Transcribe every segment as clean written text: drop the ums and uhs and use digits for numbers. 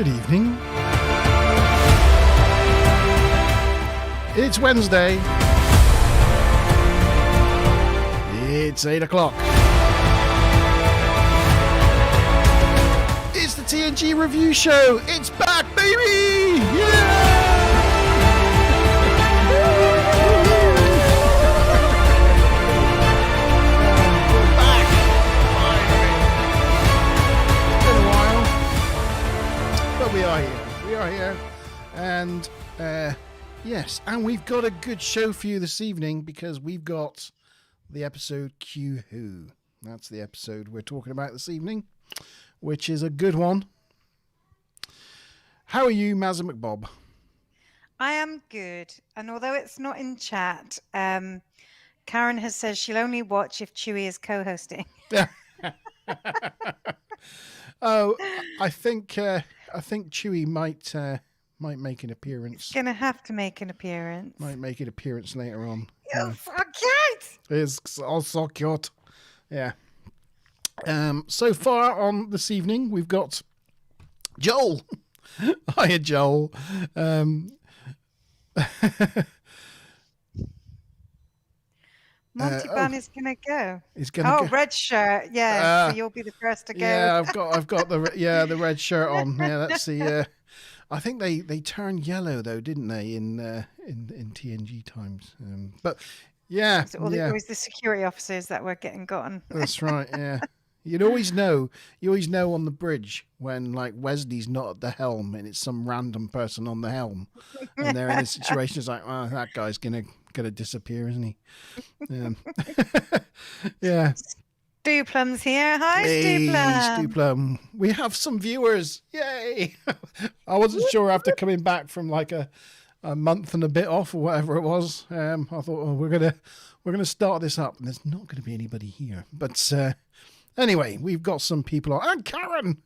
Good evening. It's Wednesday. It's 8 o'clock. It's the TNG Review Show. It's back, baby! Yeah! We're back. It's been a while, but we are here. We are here, and yes, and we've got a good show for you this evening because we've got the episode Q Who. That's the episode we're talking about this evening, which is a good one. How are you, Mazza McBob? I am good, and although it's not in chat, Karen has said she'll only watch if Chewie is co-hosting. Oh, I think Chewie might make an appearance. He's gonna have to make an appearance. Might make an appearance later on. You're so cute. It's also cute. Yeah. So far on this evening, we've got Joel. Hiya, Joel. Monty Ban is gonna go. He's gonna go. Red shirt. Yeah, so you'll be the first to go. Yeah, I've got the red shirt on. Yeah, that's the. I think they turned yellow though, didn't they, in TNG times? But yeah, So always the security officers that were getting gotten. That's right. Yeah, you always know on the bridge when like Wesley's not at the helm and it's some random person on the helm, and they're in a situation. It's like, oh, that guy's gonna disappear, isn't he? Yeah. Stuplum's here. Hi, Hey, Stuplum. Stuplum. We have some viewers. Yay! I wasn't sure after coming back from like a month and a bit off or whatever it was. I thought, oh, we're gonna start this up, and there's not going to be anybody here. But anyway, we've got some people on, and Karen's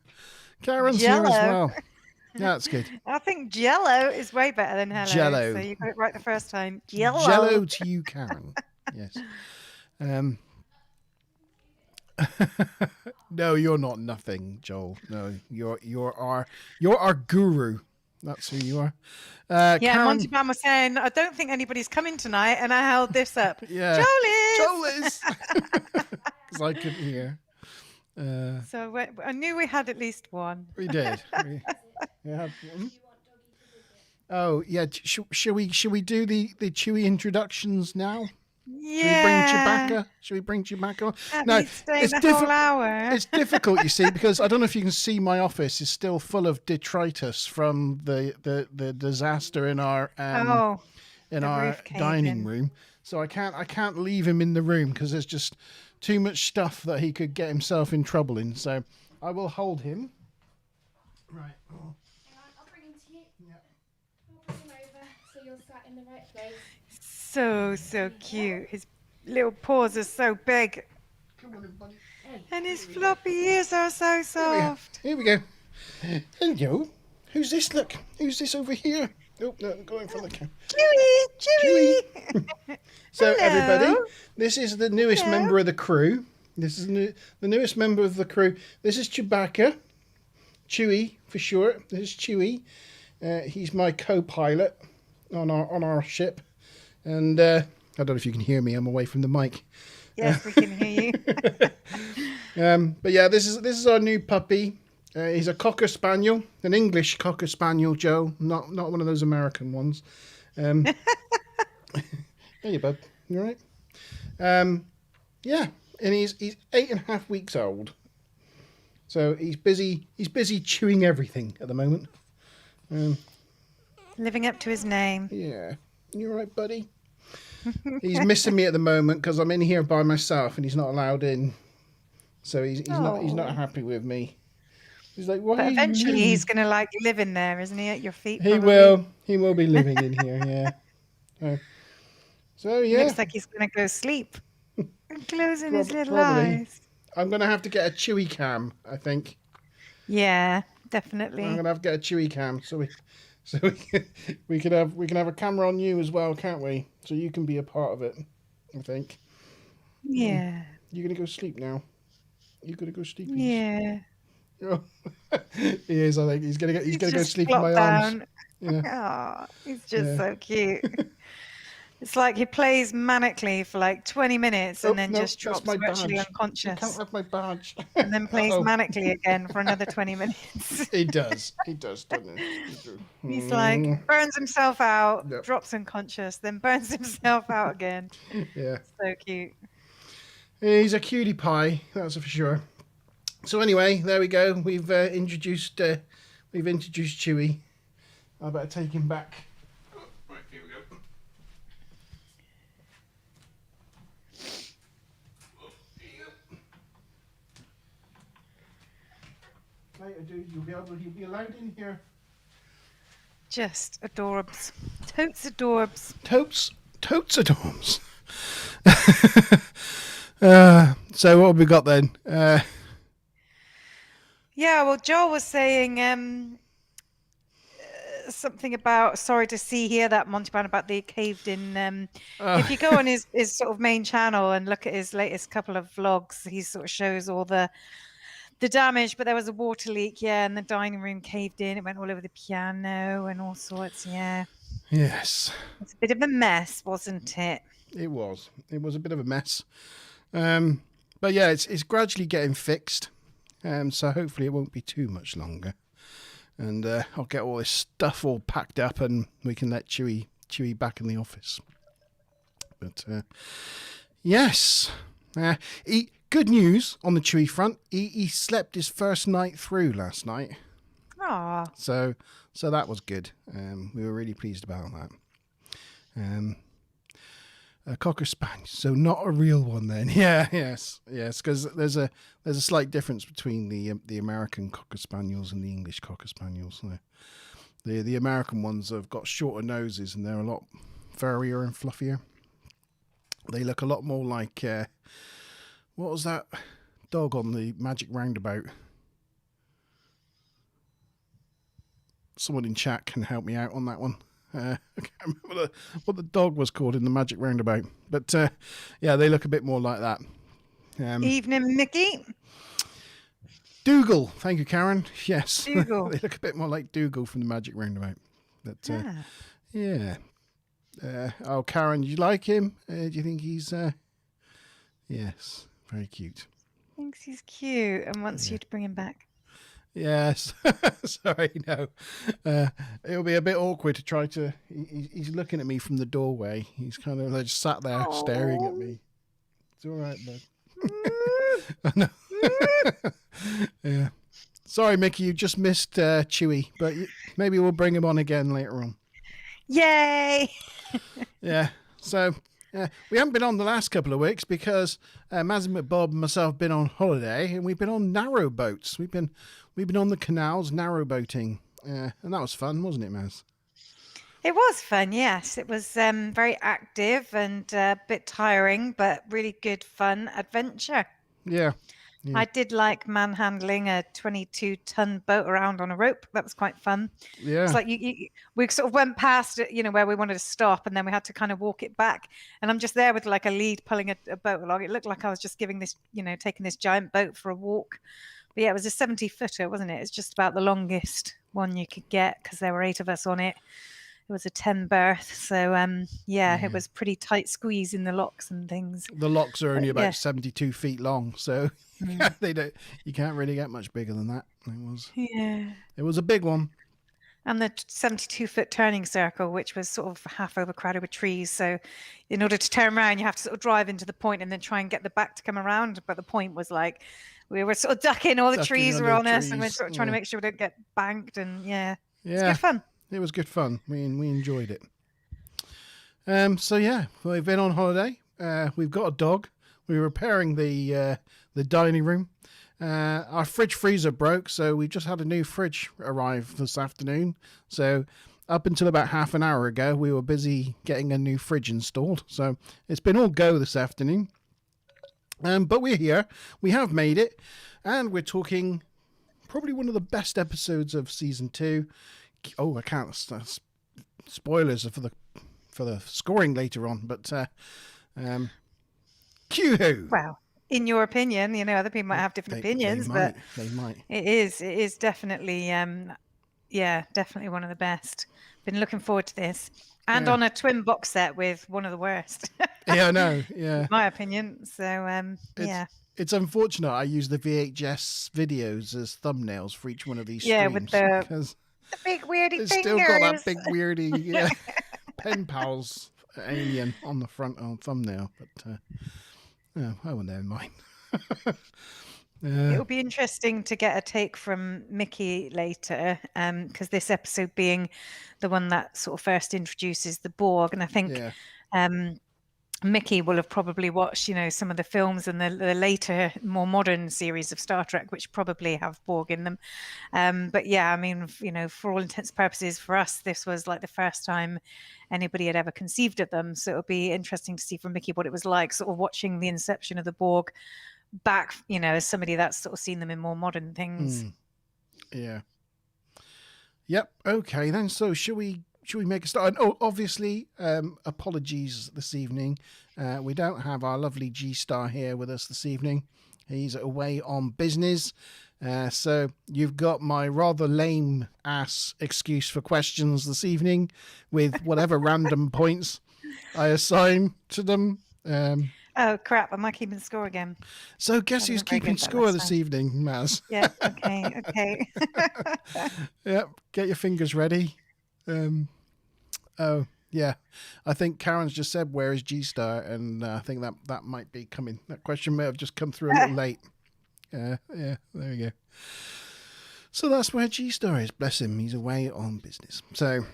Jello. here as well. Yeah, that's good. I think Jello is way better than hello. Jello. So you got it right the first time. Jello. Jello to you, Karen. Yes. No, you're not nothing, Joel. No, you're our guru. That's who you are. Yeah, Karen, Monty Ban was saying, I don't think anybody's coming tonight, and I held this up. Yeah, Joel is. Because I couldn't hear. So I knew we had at least one. We did. We had one. Oh yeah. Should we do the Chewie introductions now? Yeah. Should we bring Chewbacca on? No, it's the whole hour. It's difficult, you see, because I don't know if you can see my office is still full of detritus from the disaster in our dining room. So I can't leave him in the room because there's just too much stuff that he could get himself in trouble in. So I will hold him. Right. Hang on, I'll bring him to you. Yeah. I'll bring him over so you're sat in the right place. So cute. His little paws are so big. Come on, buddy. And his floppy ears are so soft. Here we go. Hello. Who's this? Look. Who's this over here? Oh, no, I'm going for the camera. Chewie. So, Hello. everybody, this is the newest member of the crew. This is the newest member of the crew. This is Chewbacca. Chewie, for short. This is Chewie. He's my co-pilot on our ship. And I don't know if you can hear me. I'm away from the mic. Yes, we can hear you. But yeah, this is our new puppy. He's a Cocker Spaniel, an English Cocker Spaniel, Joe, not one of those American ones. Hey, bud, you all right? Yeah, and he's 8.5 weeks old. So he's busy chewing everything at the moment. Living up to his name. Yeah, you all right, buddy? He's missing me at the moment because I'm in here by myself and he's not allowed in. So he's not happy with me. He's like, why? But eventually he's going to like live in there, isn't he? At your feet. He probably. will be living in here. Yeah. So yeah. Looks like he's going to go sleep. And closing his little probably. eyes. I'm gonna have to get a Chewie cam, I think. Yeah, definitely. I'm gonna have to get a Chewie cam so we can have a camera on you as well, can't we? So you can be a part of it, I think. Yeah. You're gonna go sleep now. You gotta go sleep. Yeah. He is. I think he's gonna go just sleep in my flopped arms. down. Yeah. Oh, he's just Yeah. so cute. It's like he plays manically for like 20 minutes and then No, just that's drops my virtually badge. You can't unconscious have my badge. and then plays Uh-oh. manically again for another 20 minutes. He does, doesn't he? He's like, burns himself out, Yep. drops unconscious, then burns himself out again. Yeah. So cute. He's a cutie pie, that's for sure. So anyway, there we go. We've introduced Chewie. I better take him back. Oh, right, here we go. Oh, here you go. Later, dude, you'll be allowed in here. Just adorbs. Totes adorbs. Totes adorms. So what have we got then? Yeah, well, Joel was saying something about sorry to see here that Monty Python about the caved in. If you go on his sort of main channel and look at his latest couple of vlogs, he sort of shows all the damage. But there was a water leak, yeah, and the dining room caved in. It went all over the piano and all sorts. Yeah. Yes. It's a bit of a mess, wasn't it? It was. It was a bit of a mess. But yeah, it's gradually getting fixed. So hopefully it won't be too much longer. And I'll get all this stuff all packed up and we can let Chewie back in the office. But yes. Good news on the Chewie front. He slept his first night through last night. Ah. So that was good. We were really pleased about that. A Cocker Spaniel, so not a real one then. Yeah, yes, because there's a slight difference between the American Cocker Spaniels and the English Cocker Spaniels. The American ones have got shorter noses and they're a lot furrier and fluffier. They look a lot more like what was that dog on the Magic Roundabout? Someone in chat can help me out on that one. I can't remember what the dog was called in the Magic Roundabout. But yeah, they look a bit more like that. Evening, Mickey. Dougal. Thank you, Karen. Yes. Dougal. They look a bit more like Dougal from the Magic Roundabout. But yeah. Oh, Karen, do you like him? Do you think he's... Yes, very cute. Thinks he's cute and wants you to bring him back. Yes. Sorry, no. It'll be a bit awkward to try to... He's looking at me from the doorway. He's kind of just sat there staring at me. It's all right, bud. No. Yeah. Sorry, Mickey, you just missed Chewie, but maybe we'll bring him on again later on. Yay! Yeah. So... we haven't been on the last couple of weeks because Mazin, Bob and myself have been on holiday and we've been on narrow boats. We've been on the canals narrow boating, and that was fun, wasn't it, Maz? It was fun, yes. It was very active and a bit tiring, but really good fun adventure. Yeah. I did like manhandling a 22-ton boat around on a rope. That was quite fun. Yeah. It's like we sort of went past it, where we wanted to stop, and then we had to kind of walk it back. And I'm just there with like a lead pulling a boat along. It looked like I was just giving this, taking this giant boat for a walk. But yeah, it was a 70-footer, wasn't it? It's just about the longest one you could get because there were 8 of us on it. It was a 10 berth. So, it was pretty tight squeeze in the locks and things. The locks are only about 72 feet long, so you can't really get much bigger than that. It was a big one. And the 72-foot turning circle, which was sort of half overcrowded with trees. So in order to turn around, you have to sort of drive into the point and then try and get the back to come around. But the point was like, we were sort of ducking, all the trees were on us, and we're sort of trying to make sure we don't get banked. And it's good fun. It was good fun. We enjoyed it. So yeah, we've been on holiday. We've got a dog. We're repairing the dining room. Our fridge freezer broke, so we just had a new fridge arrive this afternoon. So up until about half an hour ago, we were busy getting a new fridge installed. So it's been all go this afternoon. But we're here. We have made it, and we're talking probably one of the best episodes of season 2. Oh, I can't. Spoilers for the scoring later on, but Q-Who. Well, in your opinion, you know, other people might have different opinions, but they might. it is definitely, definitely one of the best. Been looking forward to this, and on a twin box set with one of the worst. Yeah, I know. Yeah, in my opinion. So it's unfortunate I use the VHS videos as thumbnails for each one of these streams. Yeah, with the because big weirdy it's fingers. still got that big weirdy pen pals alien on the front thumbnail. But oh, never mind. It will be interesting to get a take from Mickey later, because this episode being the one that sort of first introduces the Borg, and I think Mickey will have probably watched, you know, some of the films and the later, more modern series of Star Trek, which probably have Borg in them. But yeah, I mean, you know, for all intents and purposes, for us, this was like the first time anybody had ever conceived of them. So it'll be interesting to see from Mickey what it was like, sort of watching the inception of the Borg back, you know, as somebody that's sort of seen them in more modern things. Yeah. Yep. Okay, then. So should we make a start? Oh, obviously, apologies this evening. We don't have our lovely G-Star here with us this evening. He's away on business. So you've got my rather lame ass excuse for questions this evening with whatever random points I assign to them. Oh, crap. Am I keeping score again? So guess who's keeping score this evening, Maz? Yeah, okay. Yep, get your fingers ready. Oh, yeah. I think Karen's just said, where is G-Star? And I think that might be coming. That question may have just come through a little late. Yeah, there we go. So that's where G-Star is. Bless him. He's away on business. So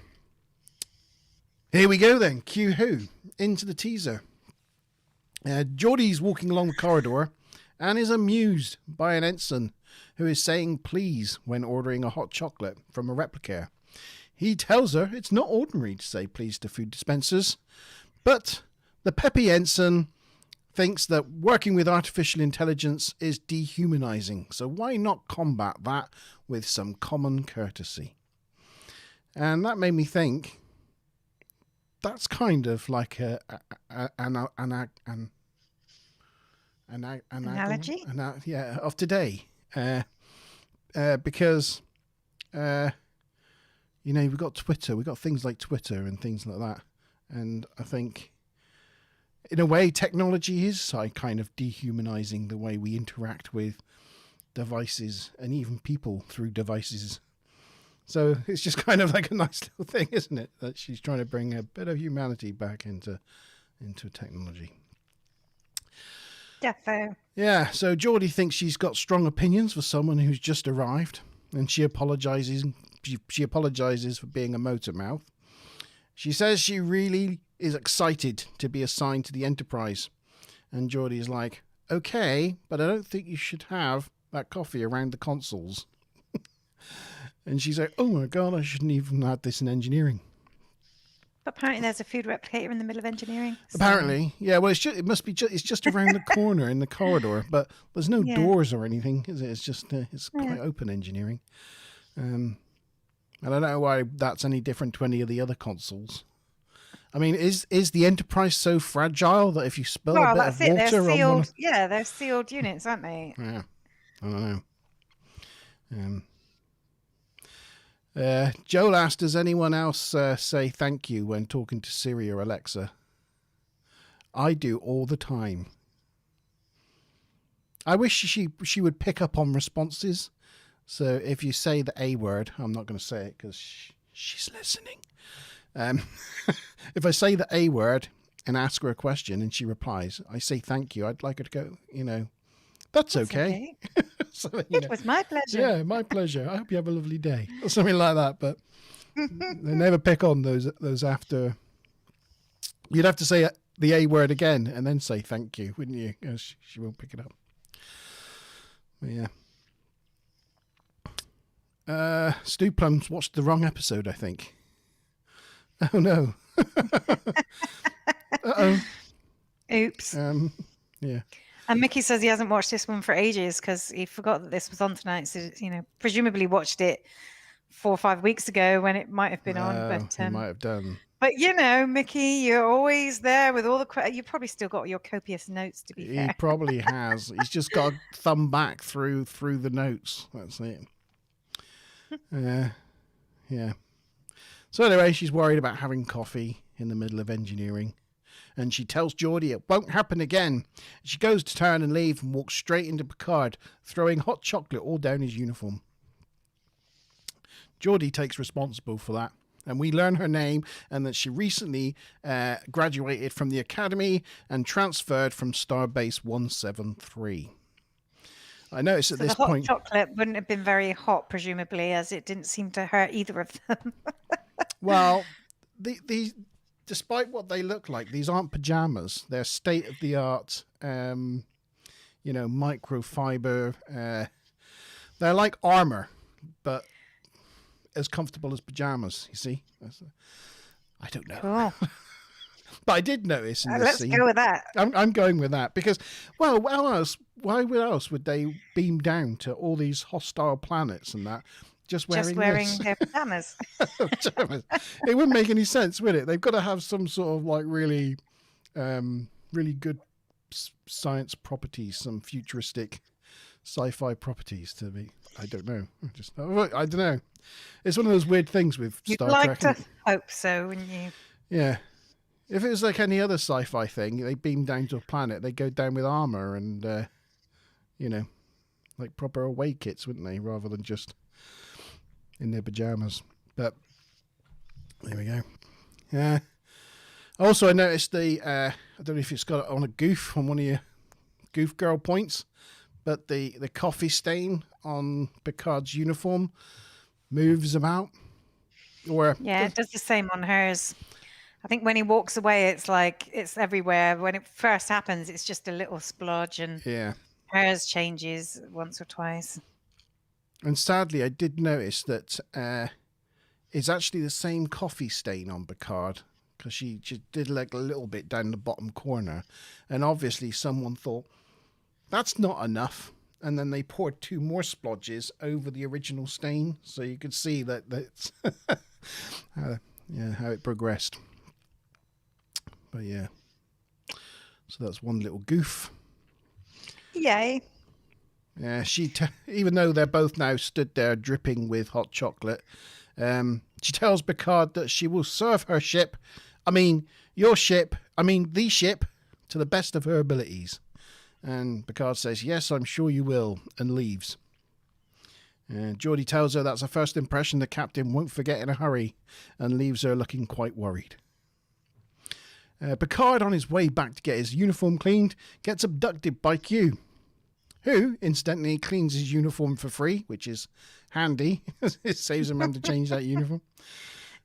here we go then. Cue who? Into the teaser. Geordie's walking along the corridor and is amused by an ensign who is saying please when ordering a hot chocolate from a replica. He tells her it's not ordinary to say please to food dispensers, but the peppy ensign thinks that working with artificial intelligence is dehumanizing, so why not combat that with some common courtesy? And that made me think, that's kind of like an analogy? Of today. Because, you know, we've got Twitter, we've got things like Twitter and things like that. And I think, in a way, technology is kind of dehumanizing the way we interact with devices and even people through devices. So it's just kind of like a nice little thing, isn't it? That she's trying to bring a bit of humanity back into technology. Defo. Yeah, so Geordie thinks she's got strong opinions for someone who's just arrived, and she apologizes. She apologizes for being a motor mouth. She says she really is excited to be assigned to the Enterprise. And Geordie is like, okay, but I don't think you should have that coffee around the consoles. And she's like, oh my God, I shouldn't even have this in engineering. But apparently there's a food replicator in the middle of engineering. So. Apparently, yeah. Well, it's just around the corner in the corridor, but there's no doors or anything, is it? It's just it's quite open engineering. And I don't know why that's any different to any of the other consoles. I mean, is the Enterprise so fragile that if you spill a bit of water they're sealed, on one... Yeah, they're sealed units, aren't they? Yeah, I don't know. Joel asked, does anyone else say thank you when talking to Siri or Alexa? I do all the time. I wish she would pick up on responses. So if you say the A word, I'm not going to say it because she's listening. If I say the A word and ask her a question and she replies, I say thank you. I'd like her to go, that's okay. So, it was my pleasure. Yeah, my pleasure. I hope you have a lovely day. Or something like that. But they never pick on those after. You'd have to say the A word again and then say thank you, wouldn't you? Because she won't pick it up. But yeah. Stu Plum's watched the wrong episode, I think. Oh no. Uh-oh. Oops. Yeah. And Mickey says he hasn't watched this one for ages because he forgot that this was on tonight. So, presumably watched it 4 or 5 weeks ago when it might have been on. But he might have done. But Mickey, you're always there with all the. You probably still got your copious notes. To be He fair, probably has. He's just got a thumb back through the notes. That's it. Yeah. So anyway, she's worried about having coffee in the middle of engineering. And she tells Geordie it won't happen again. She goes to turn and leave and walks straight into Picard, throwing hot chocolate all down his uniform. Geordie takes responsible for that. And we learn her name and that she recently graduated from the Academy and transferred from Starbase 173. I noticed at this the hot point... chocolate wouldn't have been very hot, presumably, as it didn't seem to hurt either of them. Well, these, despite what they look like, these aren't pajamas. They're state-of-the-art, microfiber. They're like armor, but as comfortable as pajamas, you see. I don't know. Cool. But I did notice in this scene. Let's go with that. I'm going with that because, well, why else would they beam down to all these hostile planets and that just wearing their pajamas? Pajamas. It wouldn't make any sense, would it? They've got to have some sort of like really good science properties, some futuristic sci-fi properties to be. I don't know. I don't know. It's one of those weird things with You'd Star like Trek. to hope so, wouldn't you? Yeah. If it was like any other sci-fi thing, they beam down to a planet, they go down with armor and, like proper away kits, wouldn't they? Rather than just in their pajamas. But there we go. Yeah. Also, I noticed I don't know if it's got it on a goof on one of your goof girl points, but the coffee stain on Picard's uniform moves about. It does the same on hers. I think when he walks away, it's like it's everywhere. When it first happens, it's just a little splodge, and hers changes once or twice. And sadly, I did notice that it's actually the same coffee stain on Picard, because she did like a little bit down the bottom corner, and obviously someone thought that's not enough, and then they poured 2 more splodges over the original stain, so you could see that's how it progressed. But yeah, so that's one little goof. Yay. Yeah, even though they're both now stood there dripping with hot chocolate, she tells Picard that she will serve her ship, the ship, to the best of her abilities. And Picard says, yes, I'm sure you will, and leaves. And Geordie tells her that's a first impression the captain won't forget in a hurry, and leaves her looking quite worried. Picard, on his way back to get his uniform cleaned, gets abducted by Q, who, incidentally, cleans his uniform for free, which is handy. It saves him having to change that uniform.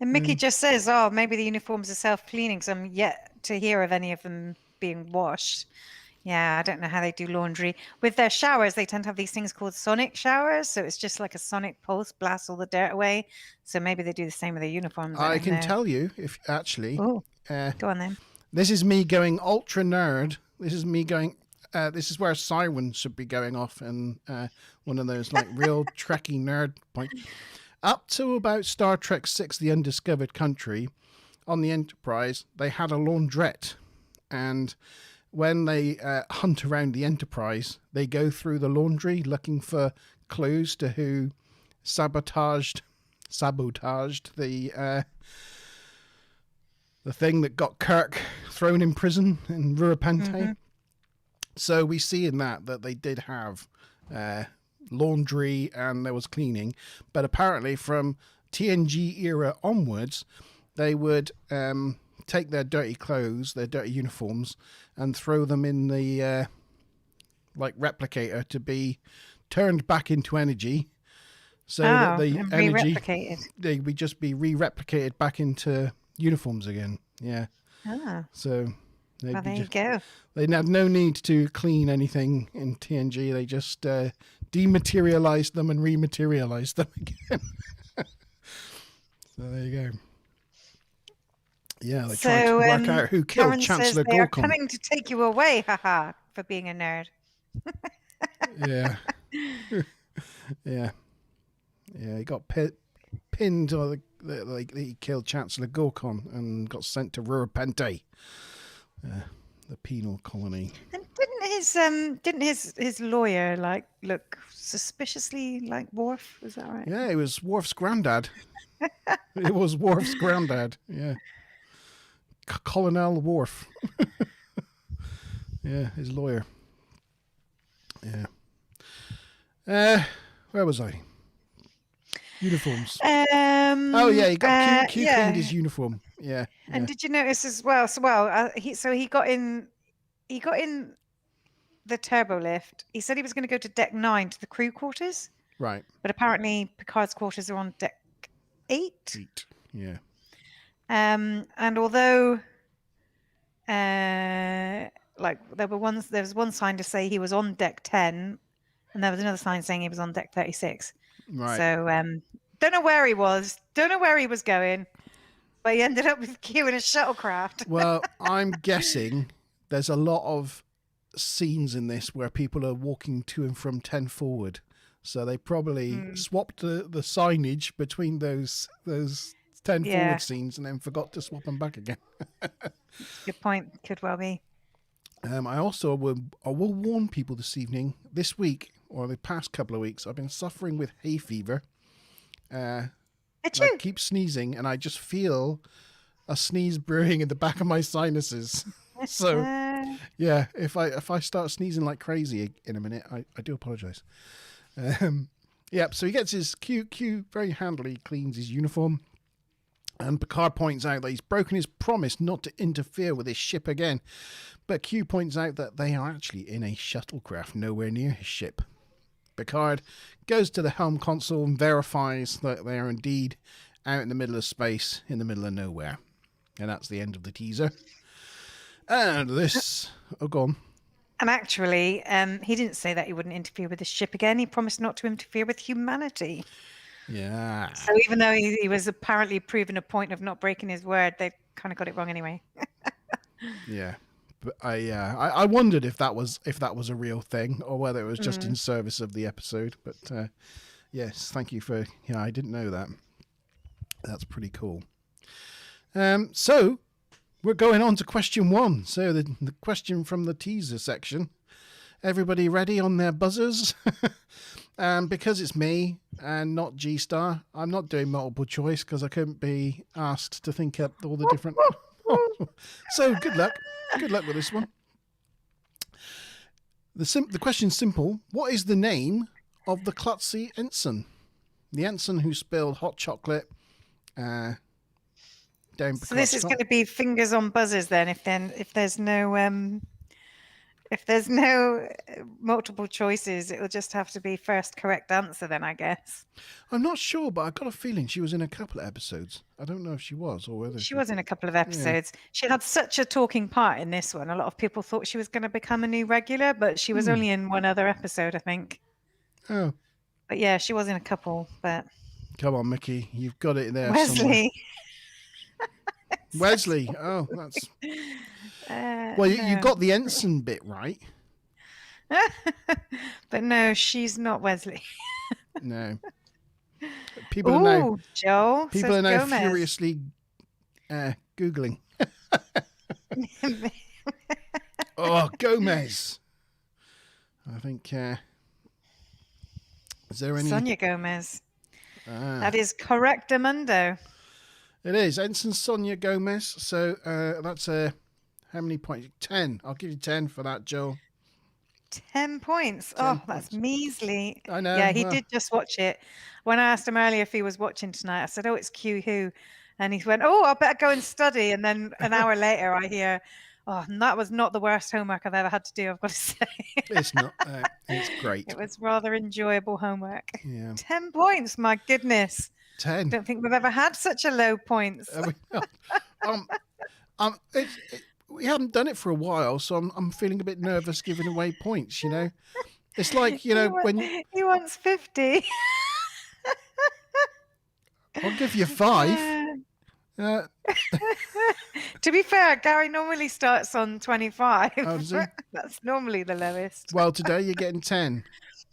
And Mickey just says, maybe the uniforms are self-cleaning, because I'm yet to hear of any of them being washed. Yeah, I don't know how they do laundry. With their showers, they tend to have these things called sonic showers. So it's just like a sonic pulse blasts all the dirt away. So maybe they do the same with their uniforms. I can tell you, if actually... Oh, go on then. This is me going ultra nerd. This is me going... this is where a siren should be going off and one of those like real Trekkie nerd points. Up to about Star Trek VI, The Undiscovered Country, on the Enterprise, they had a laundrette. And when they hunt around the Enterprise, they go through the laundry looking for clues to who sabotaged the thing that got Kirk thrown in prison in Ruapente. Mm-hmm. So we see in that they did have laundry and there was cleaning, but apparently from TNG era onwards, they would take their dirty clothes, their dirty uniforms, and throw them in the replicator to be turned back into energy, so that the energy they would just be re-replicated back into uniforms again. Yeah. So there you go. They had no need to clean anything in TNG. They just dematerialized them and rematerialized them again. So there you go. Yeah, they tried to work out who killed Karen Chancellor says they are Gorkon. coming to take you away, haha, for being a nerd. Yeah. Yeah. Yeah, he got pinned, or he killed Chancellor Gorkon and got sent to Ruapente, the penal colony. And didn't his lawyer like look suspiciously like Worf? Is that right? Yeah, it was Worf's granddad. It was Worf's granddad. Yeah, Colonel Worf. Yeah, his lawyer. Yeah. Where was I? Uniforms. Oh yeah, he got Q cleaned his uniform. Yeah. And did you notice as well? So he got in the turbo lift. He said he was going to go to deck 9 to the crew quarters, Right. but apparently Picard's quarters are on deck 8. Yeah. And although like there was one sign to say he was on deck 10, and there was another sign saying he was on deck 36. Right. So don't know where he was, don't know where he was going, but he ended up with Q in a shuttlecraft. Well, I'm guessing there's a lot of scenes in this where people are walking to and from 10 forward. So they probably swapped the signage between those 10 forward scenes and then forgot to swap them back again. Good point. Could well be. I will warn people this week, or the past couple of weeks, I've been suffering with hay fever. I keep sneezing, and I just feel a sneeze brewing in the back of my sinuses. So, yeah, if I start sneezing like crazy in a minute, I do apologise. Yeah, so he gets his Q very handily cleans his uniform, and Picard points out that he's broken his promise not to interfere with his ship again. But Q points out that they are actually in a shuttlecraft nowhere near his ship. Picard goes to the helm console and verifies that they are indeed out in the middle of space, in the middle of nowhere. And that's the end of the teaser. And this... Oh, go on. And actually, he didn't say that he wouldn't interfere with the ship again. He promised not to interfere with humanity. Yeah. So even though he was apparently proving a point of not breaking his word, they kind of got it wrong anyway. Yeah. But I wondered if that was a real thing or whether it was just in service of the episode. But yes, thank you for... Yeah, I didn't know that. That's pretty cool. So we're going on to question 1. So the question from the teaser section. Everybody ready on their buzzers? Because it's me and not G-Star, I'm not doing multiple choice because I couldn't be asked to think up all the different... So good luck. Good luck with this one. The question's simple. What is the name of the klutzy ensign? The ensign who spilled hot chocolate down Picard's So this is going to be fingers on buzzers then. If there's no multiple choices, it'll just have to be first correct answer then, I guess. I'm not sure, but I got a feeling she was in a couple of episodes. I don't know if she was or whether She was in a couple of episodes. Yeah. She had such a talking part in this one. A lot of people thought she was going to become a new regular, but she was only in one other episode, I think. Oh. But yeah, she was in a couple, but... Come on, Mickey. You've got it there Wesley. Wesley. Oh, that's... well, you got the ensign bit right. But no, she's not Wesley. No. People are now, Joe. people are now furiously Googling. Oh, Gomez. I think... is there any... Sonia Gomez. That is correct, Amundo. It is. Ensign Sonia Gomez. So that's how many points? 10. I'll give you 10 for that, Joel. 10 points. 10 that's measly. I know. Yeah, he did just watch it. When I asked him earlier if he was watching tonight, I said, it's Q who? And he went, I better go and study. And then an hour later, I hear, and that was not the worst homework I've ever had to do, I've got to say. It's not. It's great. It was rather enjoyable homework. Yeah. 10 points, my goodness. 10. Don't think we've ever had such a low points. We haven't done it for a while, so I'm feeling a bit nervous giving away points, you know. It's like, when... He wants 50. I'll give you 5. To be fair, Gary normally starts on 25. Oh, does he? That's normally the lowest. Well, today you're getting 10.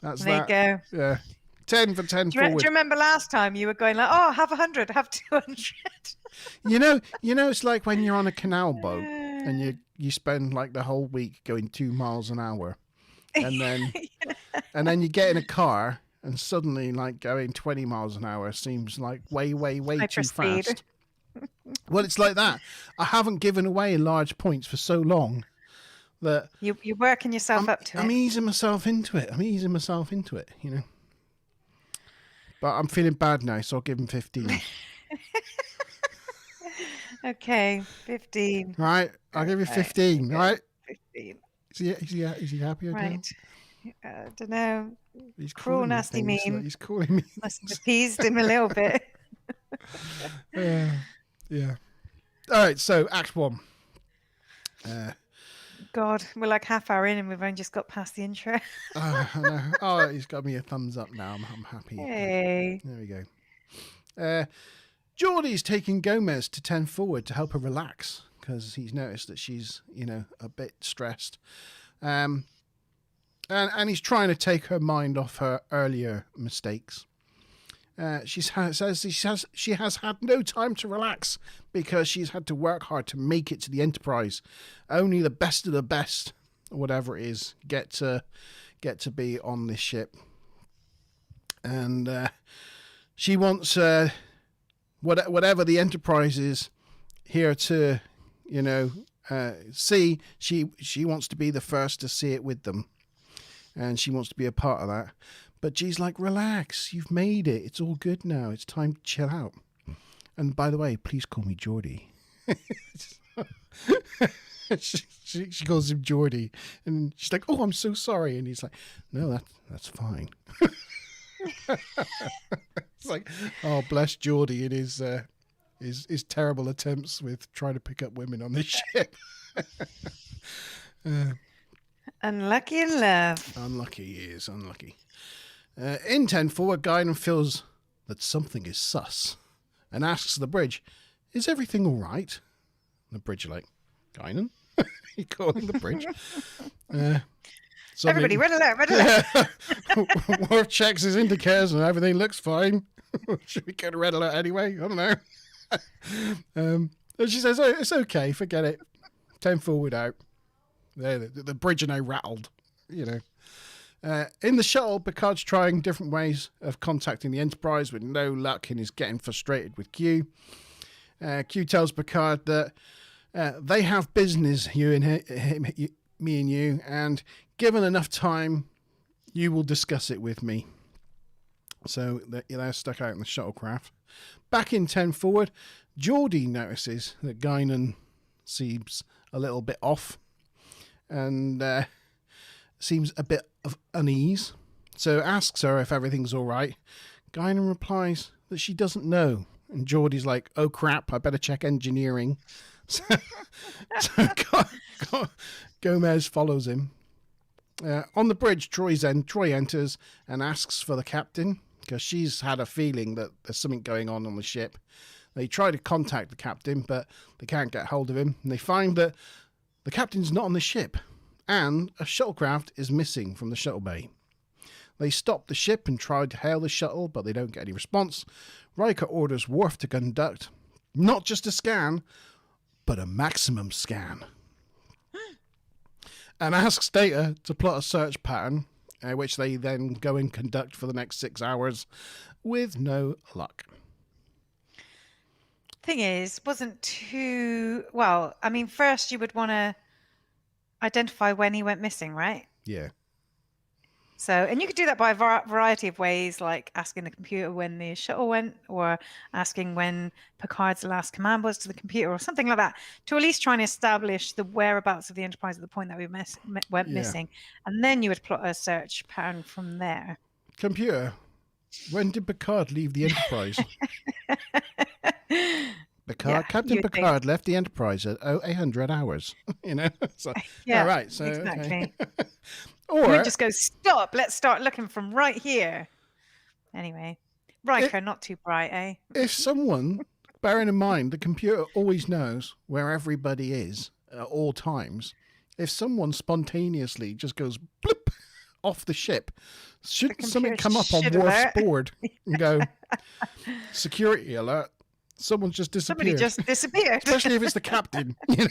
That's there that. You go. Yeah. 10 for 10 Do you forward. remember last time you were going like, oh, have 100, have 200? You know, it's like when you're on a canal boat and you spend like the whole week going 2 miles an hour, and then you get in a car and suddenly like going 20 miles an hour seems like way too Hyperspeed. fast. Well, it's like that. I haven't given away large points for so long that You're working yourself up to I'm it. easing myself into it. You know. But I'm feeling bad now, so I'll give him 15. Okay, 15. Right, I'll give you 15. Okay, Right, 15. is he happy? Okay? Right. I don't know. He's Cruel, calling me nasty, things, mean. like he's calling me. Must have appeased him a little bit. Yeah. All right, so Act 1. God, we're like half hour in and we've only just got past the intro. I know. Oh, he's got me a thumbs up now. I'm happy. Hey. There we go. Geordie's taking Gomez to 10 forward to help her relax because he's noticed that she's, a bit stressed. And he's trying to take her mind off her earlier mistakes. Says she has had no time to relax because she's had to work hard to make it to the Enterprise. Only the best of the best, or whatever it is, get to be on this ship. And she wants whatever the Enterprise is here to, see. She wants to be the first to see it with them, and she wants to be a part of that. But G's like, relax, you've made it. It's all good now. It's time to chill out. And by the way, please call me Geordie. she calls him Geordie. And she's like, oh, I'm so sorry. And he's like, no, that's fine. It's like, oh, bless Geordie in his terrible attempts with trying to pick up women on this ship. Unlucky in love. Unlucky he is, unlucky. In 10 forward, Guinan feels that something is sus and asks the bridge, is everything all right? The bridge like, Guinan? You calling the bridge? Everybody, red alert. Worf checks his indicators and everything looks fine. Should we go to red alert anyway? I don't know. And she says, oh, it's okay, forget it. 10 forward out. The bridge are now rattled, In the shuttle, Picard's trying different ways of contacting the Enterprise with no luck and is getting frustrated with Q. Q tells Picard that they have business, me and you, and given enough time, you will discuss it with me. So they're stuck out in the shuttlecraft. Back in 10 forward, Geordie notices that Guinan seems a little bit off and seems a bit of unease, so asks her if everything's all right. Guinan replies that she doesn't know, and Geordie's like, oh crap, I better check engineering. So Gomez follows him. On the bridge, Troy enters and asks for the captain because she's had a feeling that there's something going on the ship. They try to contact the captain, but they can't get hold of him, and they find that the captain's not on the ship, and a shuttlecraft is missing from the shuttle bay. They stop the ship and try to hail the shuttle, but they don't get any response. Riker orders Worf to conduct not just a scan, but a maximum scan. And asks Data to plot a search pattern, which they then go and conduct for the next 6 hours with no luck. Thing is, wasn't too well. I mean, first you would want to identify when he went missing, right? Yeah. So, and you could do that by a variety of ways, like asking the computer when the shuttle went, or asking when Picard's last command was to the computer, or something like that, to at least try and establish the whereabouts of the Enterprise at the point that we went missing, and then you would plot a search pattern from there. Computer, when did Picard leave the Enterprise? Captain Picard left the Enterprise at 800 hours. So, yeah, all right. So exactly. Okay. Or you just go, stop. Let's start looking from right here. Anyway, Riker, not too bright, eh? If someone, bearing in mind the computer always knows where everybody is at all times, if someone spontaneously just goes blip off the ship. Shouldn't The something computer come up on should Worf's alert. board and go, security alert, someone's just Somebody disappeared. just disappeared. Especially if it's the captain. You know?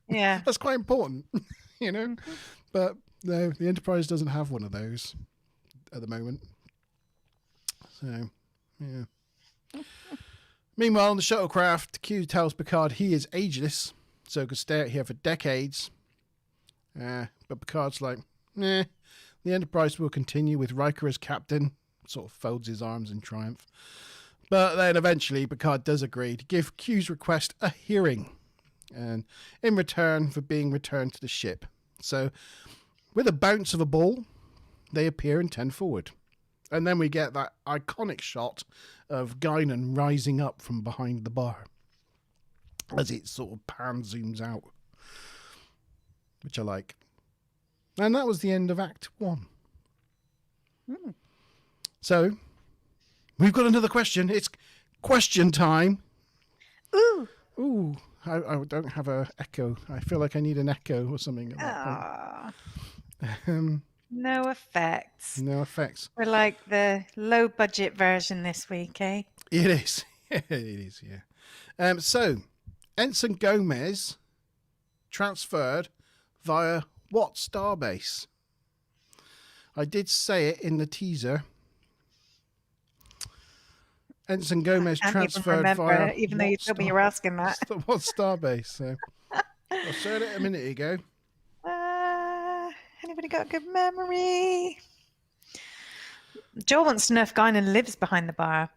Yeah. That's quite important, you know. But no, the Enterprise doesn't have one of those at the moment. So, yeah. Meanwhile, on the shuttlecraft, Q tells Picard he is ageless, so could stay out here for decades. But Picard's like, nah, the Enterprise will continue with Riker as captain. Sort of folds his arms in triumph. But then eventually Picard does agree to give Q's request a hearing, and in return for being returned to the ship. So, with a bounce of a ball, they appear and 10 forward. And then we get that iconic shot of Guinan rising up from behind the bar as it sort of zooms out, which I like. And that was the end of Act 1. So, we've got another question. It's question time. Ooh. I don't have an echo. I feel like I need an echo or something at that point. No effects. No effects. We're like the low budget version this week, eh? It is. It is, yeah. So, Ensign Gomez transferred via what starbase? I did say it in the teaser. Ensign Gomez I can't transferred even remember, via even though you told me you were asking that. what starbase? So, I said it a minute ago. Anybody got a good memory? Joel wants to know if Guinan lives behind the bar.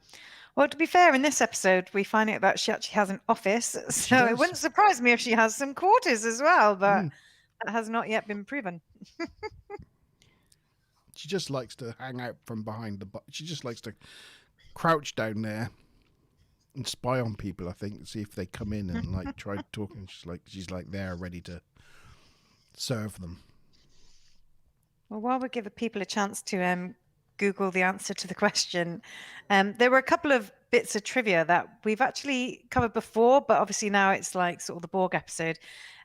Well, to be fair, in this episode, we find out that she actually has an office. So does. it wouldn't surprise me if she has some quarters as well, but that has not yet been proven. She just likes to hang out from behind the bar. She just likes to crouch down there and spy on people, I think, see if they come in and like try talking. She's like there ready to serve them. Well, while we give people a chance to Google the answer to the question, there were a couple of bits of trivia that we've actually covered before, but obviously now it's like sort of the Borg episode.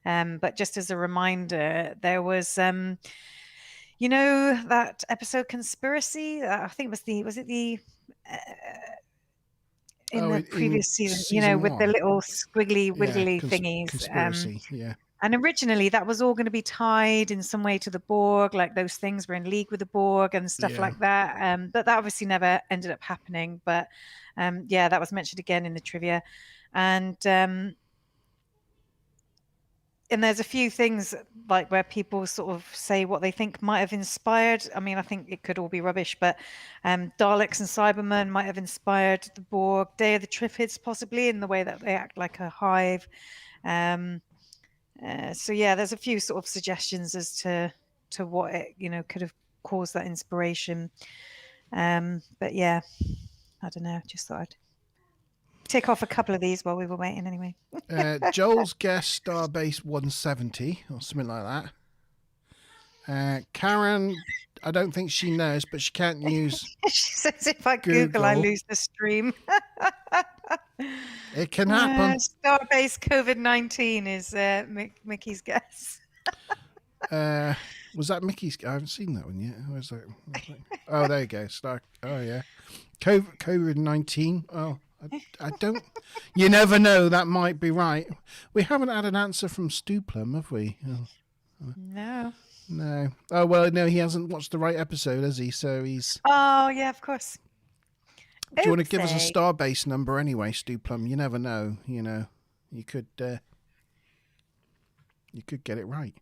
But just as a reminder, there was, you know, that episode Conspiracy? I think was it the in the previous season, you know, with the little squiggly wiggly thingies. Conspiracy, yeah. And originally that was all going to be tied in some way to the Borg, like those things were in league with the Borg and stuff like that. But that obviously never ended up happening. But yeah, that was mentioned again in the trivia. And there's a few things like where people sort of say what they think might have inspired. I mean, I think it could all be rubbish, but Daleks and Cybermen might have inspired the Borg. Day of the Triffids, possibly, in the way that they act like a hive. So yeah, there's a few sort of suggestions as to what it, you know, could have caused that inspiration. But yeah, I don't know. Just thought I'd tick off a couple of these while we were waiting anyway. Joel's guessed Starbase 170 or something like that. Karen, I don't think she knows, but she can't use She says if I Google, I Google. lose the stream. It can happen. Starbase COVID-19 is Mickey's guess. Was that Mickey's? I haven't seen that one yet. Where's that? Oh, there you go. Oh, yeah. COVID-19. Oh, I don't. You never know. That might be right. We haven't had an answer from Stu Plum, have we? No. No. Oh, well, no, he hasn't watched the right episode, has he? So he's. Oh, yeah, of course. Do you want to give us a Starbase number anyway, Stu Plum? You never know. You know, you could get it right.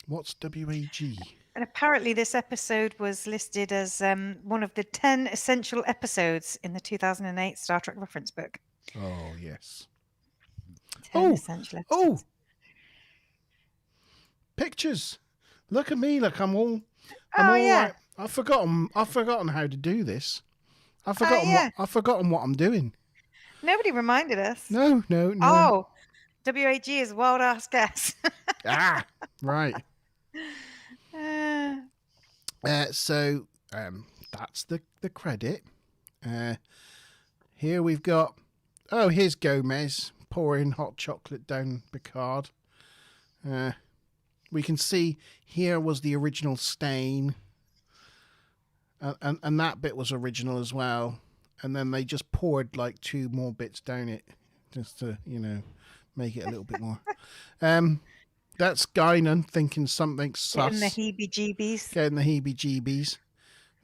What's WAG? And apparently this episode was listed as one of the 10 essential episodes in the 2008 Star Trek reference book. Oh, yes. 10 essential episodes. Pictures. Look at me. Look, I'm all yeah. right. I've forgotten how to do this. I've forgotten what I'm doing. Nobody reminded us. No. Oh, WAG is wild ass guess. Right. So that's the credit. Here we've got. Oh, here's Gomez pouring hot chocolate down Picard. we can see here was the original stain. And that bit was original as well. And then they just poured like 2 more bits down it just to, make it a little bit more. That's Guinan thinking something sus. Getting the heebie-jeebies. Getting the heebie-jeebies.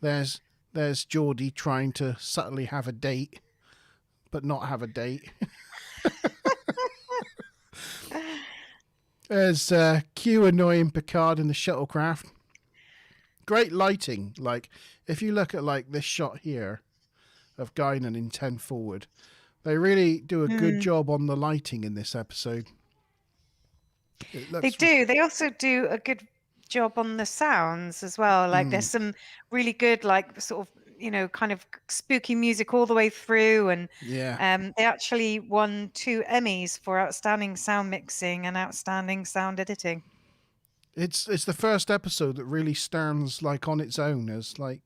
There's Geordie trying to subtly have a date, but not have a date. There's Q annoying Picard in the shuttlecraft. Great lighting. Like, if you look at like this shot here of Guinan in 10 forward, they really do a good job on the lighting in this episode. They do. They also do a good job on the sounds as well. Like there's some really good, like sort of, kind of spooky music all the way through. And they actually won 2 Emmys for outstanding sound mixing and outstanding sound editing. It's the first episode that really stands like on its own as like,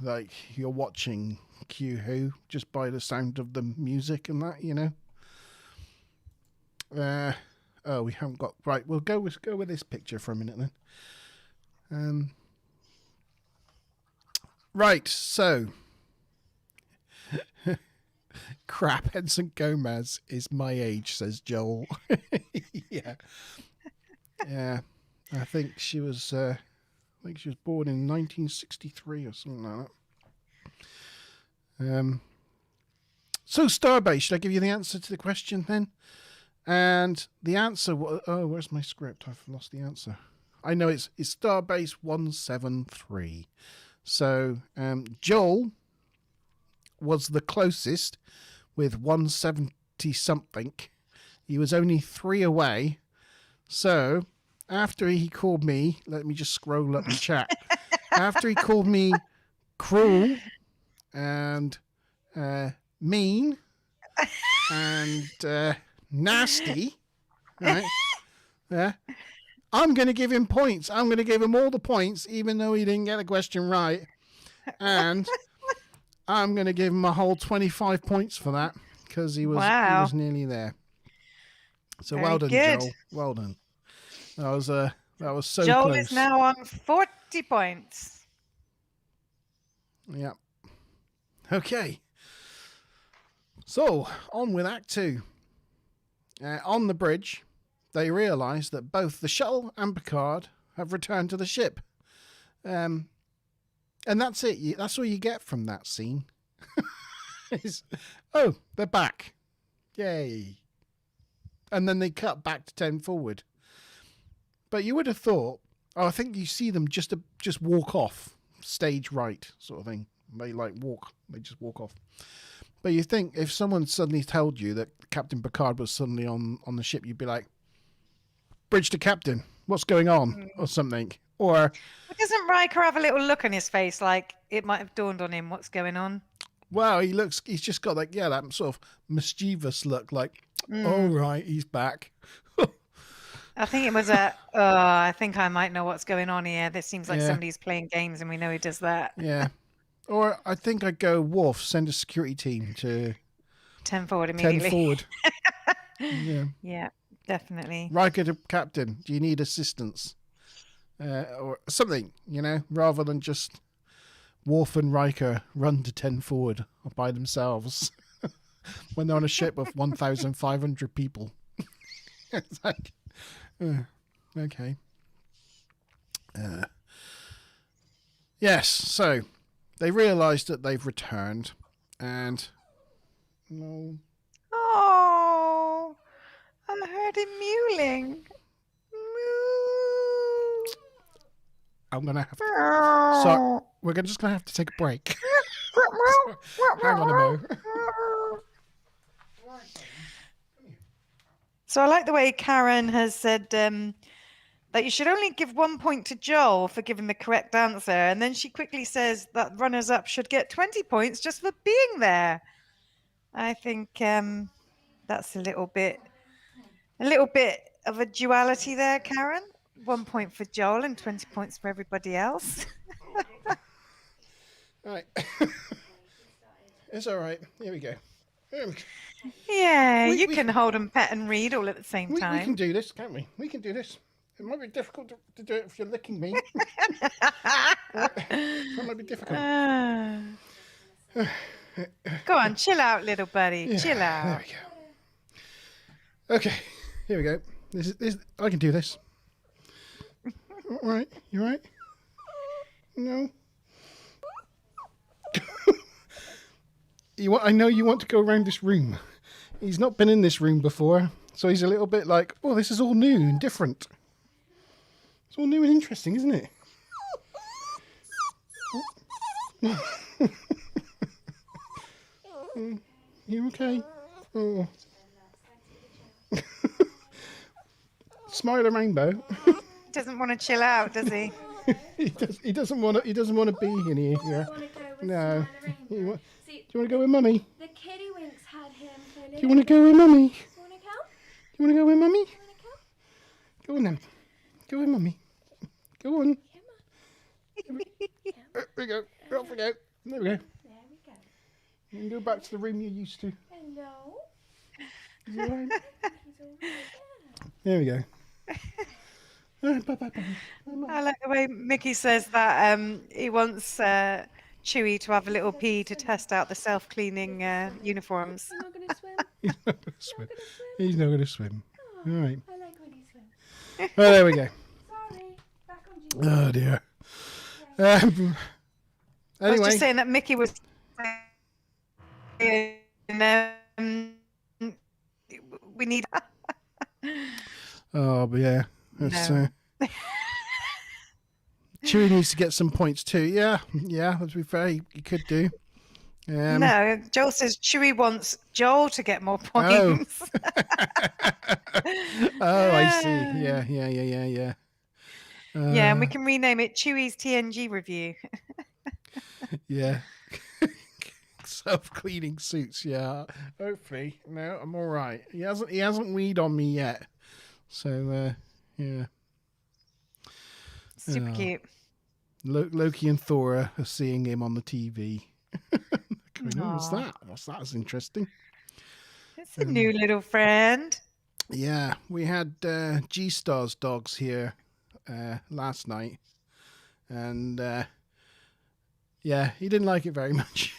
like you're watching Q Who just by the sound of the music and that, we haven't got right. We'll go with this picture for a minute then. Right, so crap, Ensign Gomez is my age, says Joel. Yeah. I think she was born in 1963 or something like that. So Starbase, should I give you the answer to the question then? And the answer was, where's my script? I've lost the answer. I know it's Starbase 173. So Joel was the closest with 170 something. He was only 3 away. So after he called me, let me just scroll up the chat. After he called me cruel and mean and nasty, right? Yeah. I'm going to give him points. I'm going to give him all the points, even though he didn't get a question right. And I'm going to give him a whole 25 points for that because he was nearly there. So well done, good. Joel. Well done. That was so Joel close. is now on 40 points. Yeah. Okay. So on with Act 2. On the bridge, they realise that both the shuttle and Picard have returned to the ship. And that's it. That's all you get from that scene. They're back. Yay. And then they cut back to 10 forward. But you would have thought, I think you see them just walk off, stage right sort of thing. They just walk off. But you think if someone suddenly told you that Captain Picard was suddenly on the ship, you'd be like, bridge to captain, what's going on? Or something. Or doesn't Riker have a little look on his face like it might have dawned on him what's going on? Well, he's just got like, that sort of mischievous look like, all right, he's back. I think it was I think I might know what's going on here. This seems like somebody's playing games and we know he does that. Yeah. Or I think I'd go, Worf, send a security team to 10 forward immediately. 10 forward. Yeah. Yeah, definitely. Riker to captain, do you need assistance? Or something, rather than just Worf and Riker run to 10 forward by themselves when they're on a ship of 1,500 people. It's like, okay. Yes, so they realise that they've returned and... No. Oh, I heard him mewling. I'm going to have to... So we're just going to have to take a break. Hang on a moment. So I like the way Karen has said that you should only give 1 point to Joel for giving the correct answer. And then she quickly says that runners-up should get 20 points just for being there. I think that's a little bit of a duality there, Karen. 1 point for Joel and 20 points for everybody else. All right. It's all right. Here we go. Yeah, We- you we- can hold and pet and read all at the same We can time. do this, can't we? We can do this. It might be difficult to do it if you're licking me. That might be difficult. Go on, chill out, little buddy. Yeah, Chill there out. we go. Okay, here we go. This I can do this. All right, you right? No. I know you want to go around this room. He's not been in this room before, so he's a little bit like, oh, this is all new and different. It's all new and interesting, isn't it? You okay? Oh. Smile a rainbow. Doesn't want to chill out, does he? He doesn't want to be in here. Yeah. Want to go with No. Smile Do See, you want to go with mummy? the kitty winks had him for a little Do you want to go with mummy? Do You want to come? you want to go with mummy? You want to come? Go on then. Go with mummy. Go on. There we go. Off we go. There we go. There we go. You can go back to the room you're used to. Hello. Is it all right? He's all right There we go. All right, bye. I like the way Mickey says that he wants Chewie to have a little pee to test out the self-cleaning uniforms. You're not going to swim? He's not going to swim. He's not going to swim. All right. I like when you swim. Oh, there we go. Sorry. Back on you. Oh dear. I was Anyway, just saying that Mickey was we need oh, but yeah, that's, No. Chewie needs to get some points too. Yeah, to be fair, he could do. no. Joel says Chewie wants Joel to get more points. Oh, I see. Yeah. Yeah, and we can rename it Chewie's TNG Review. Yeah. Self-cleaning suits. Yeah. Hopefully, no, I'm all right. He hasn't weed on me yet. So, yeah. Super Oh. cute. Loki and Thor are seeing him on the TV. What's Aw. that? That's interesting. It's a new little friend. Yeah, we had G-Star's dogs here last night, and yeah, he didn't like it very much.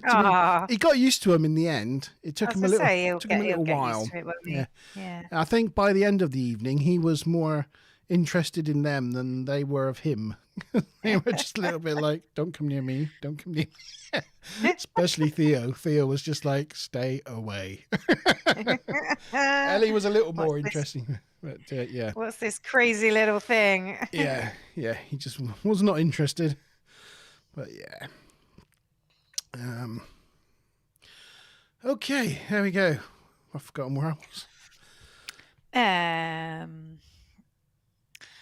Aw. He got used to them in the end. It took I him was a gonna little, say, he'll took him a little get while. used to it, won't he? Yeah. Yeah. I think by the end of the evening, he was more interested in them than they were of him. They were just a little bit like, "Don't come near me, don't come near me." Especially Theo. Theo was just like, "Stay away." Ellie was a little more What's this? interesting, but yeah. What's this crazy little thing? Yeah, he just was not interested. But yeah. Okay, there we go. I've forgotten where I was.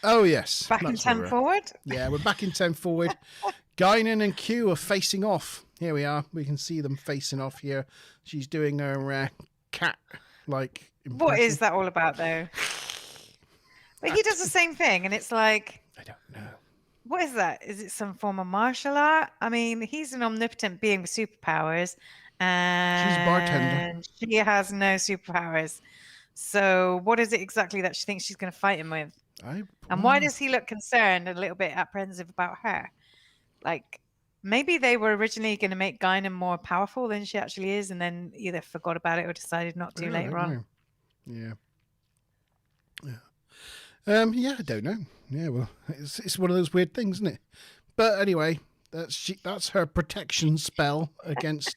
Oh yes, Back in that's where 10 we're at. forward. Yeah, we're back in 10 forward. Guinan and Q are facing off. Here we are. We can see them facing off here. She's doing her cat-like impression. What is that all about, though? But he does the same thing, and it's like, I don't know. what is that? Is it some form of martial art? I mean, he's an omnipotent being with superpowers, and bartender. she has no superpowers. So, what is it exactly that she thinks she's going to fight him with? And why does he look concerned and a little bit apprehensive about her? Like, maybe they were originally going to make Guinan more powerful than she actually is, and then either forgot about it or decided not to later on. Yeah. Yeah, I don't know. Yeah, well, it's one of those weird things, isn't it? But anyway, that's her protection spell against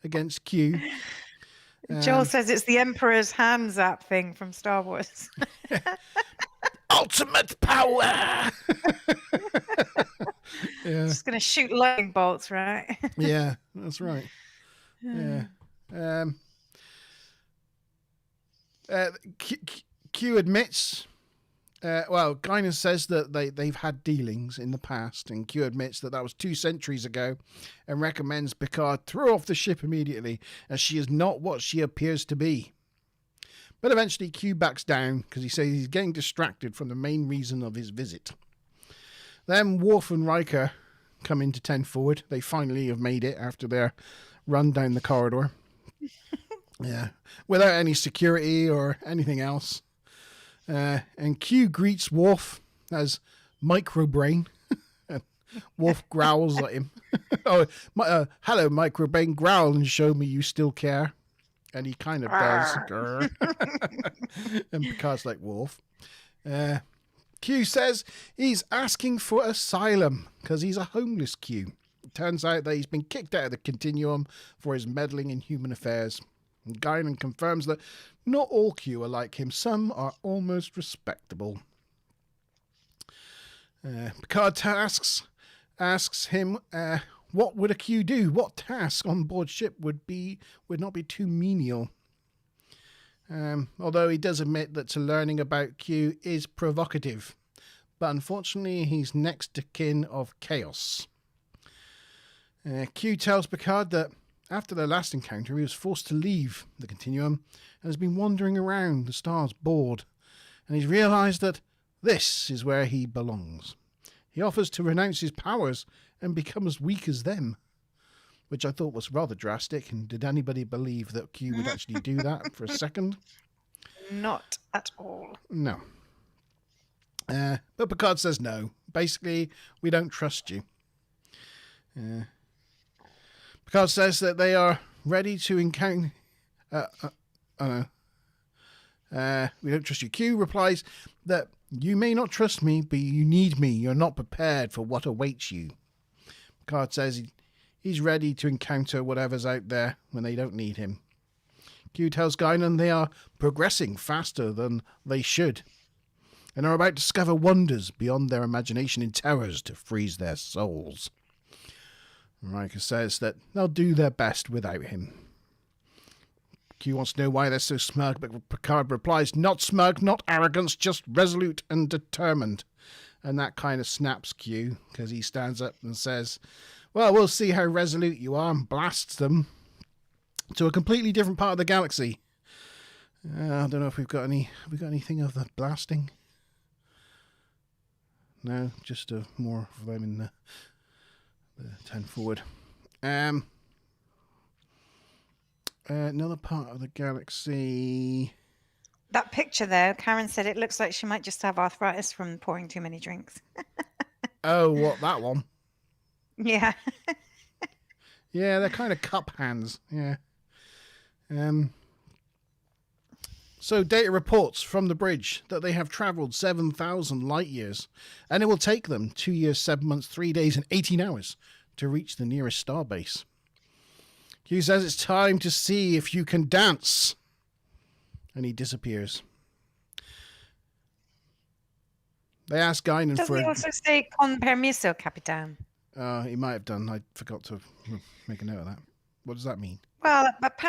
against Q. Joel says it's the Emperor's hand zap thing from Star Wars. Ultimate power. Yeah, Just going to shoot lightning bolts, right? yeah, that's right. Yeah. Q admits. Well, Guinan says that they've had dealings in the past, and Q admits that was 2 centuries ago, and recommends Picard throw off the ship immediately, as she is not what she appears to be. But eventually Q backs down because he says he's getting distracted from the main reason of his visit. Then Worf and Riker come into 10 forward. They finally have made it after their run down the corridor. Yeah, without any security or anything else. And Q greets Worf as Microbrain. And Worf growls at him. Hello, Microbrain. Growl and show me you still care. And he kind of does. Grr. And Picard's like, Worf. Q says he's asking for asylum because he's a homeless Q. It turns out that he's been kicked out of the Continuum for his meddling in human affairs. And Guinan confirms that not all Q are like him. Some are almost respectable. Picard asks him, what would a Q do? What task on board ship would not be too menial? Although he does admit that to learning about Q is provocative. But unfortunately, he's next to kin of chaos. Q tells Picard that after their last encounter, he was forced to leave the Continuum and has been wandering around the stars bored. And he's realised that this is where he belongs. He offers to renounce his powers and become as weak as them, which I thought was rather drastic. And did anybody believe that Q would actually do that for a second? Not at all. No. But Picard says no. Basically, we don't trust you. Picard says that they are ready to encounter... we don't trust you. Q replies that you may not trust me, but you need me. You're not prepared for what awaits you. Picard says he's ready to encounter whatever's out there when they don't need him. Q tells Guinan they are progressing faster than they should and are about to discover wonders beyond their imagination in towers to freeze their souls. Riker says that they'll do their best without him. Q wants to know why they're so smug, but Picard replies, not smug, not arrogant, just resolute and determined. And that kind of snaps Q, because he stands up and says, well, we'll see how resolute you are, and blasts them to a completely different part of the galaxy. I don't know if have we got anything of the blasting? No, just more of them in the 10 forward. Another part of the galaxy. That picture there, Karen said it looks like she might just have arthritis from pouring too many drinks. Oh, what, that one? Yeah. Yeah, they're kind of cup hands. Yeah. So data reports from the bridge that they have travelled 7,000 light years, and it will take them 2 years, 7 months, 3 days, and 18 hours to reach the nearest starbase. Q says it's time to see if you can dance, and he disappears. They ask Guinan Doesn't for... he also say con permiso, Capitan? He might have done. I forgot to make a note of that. What does that mean? Well, but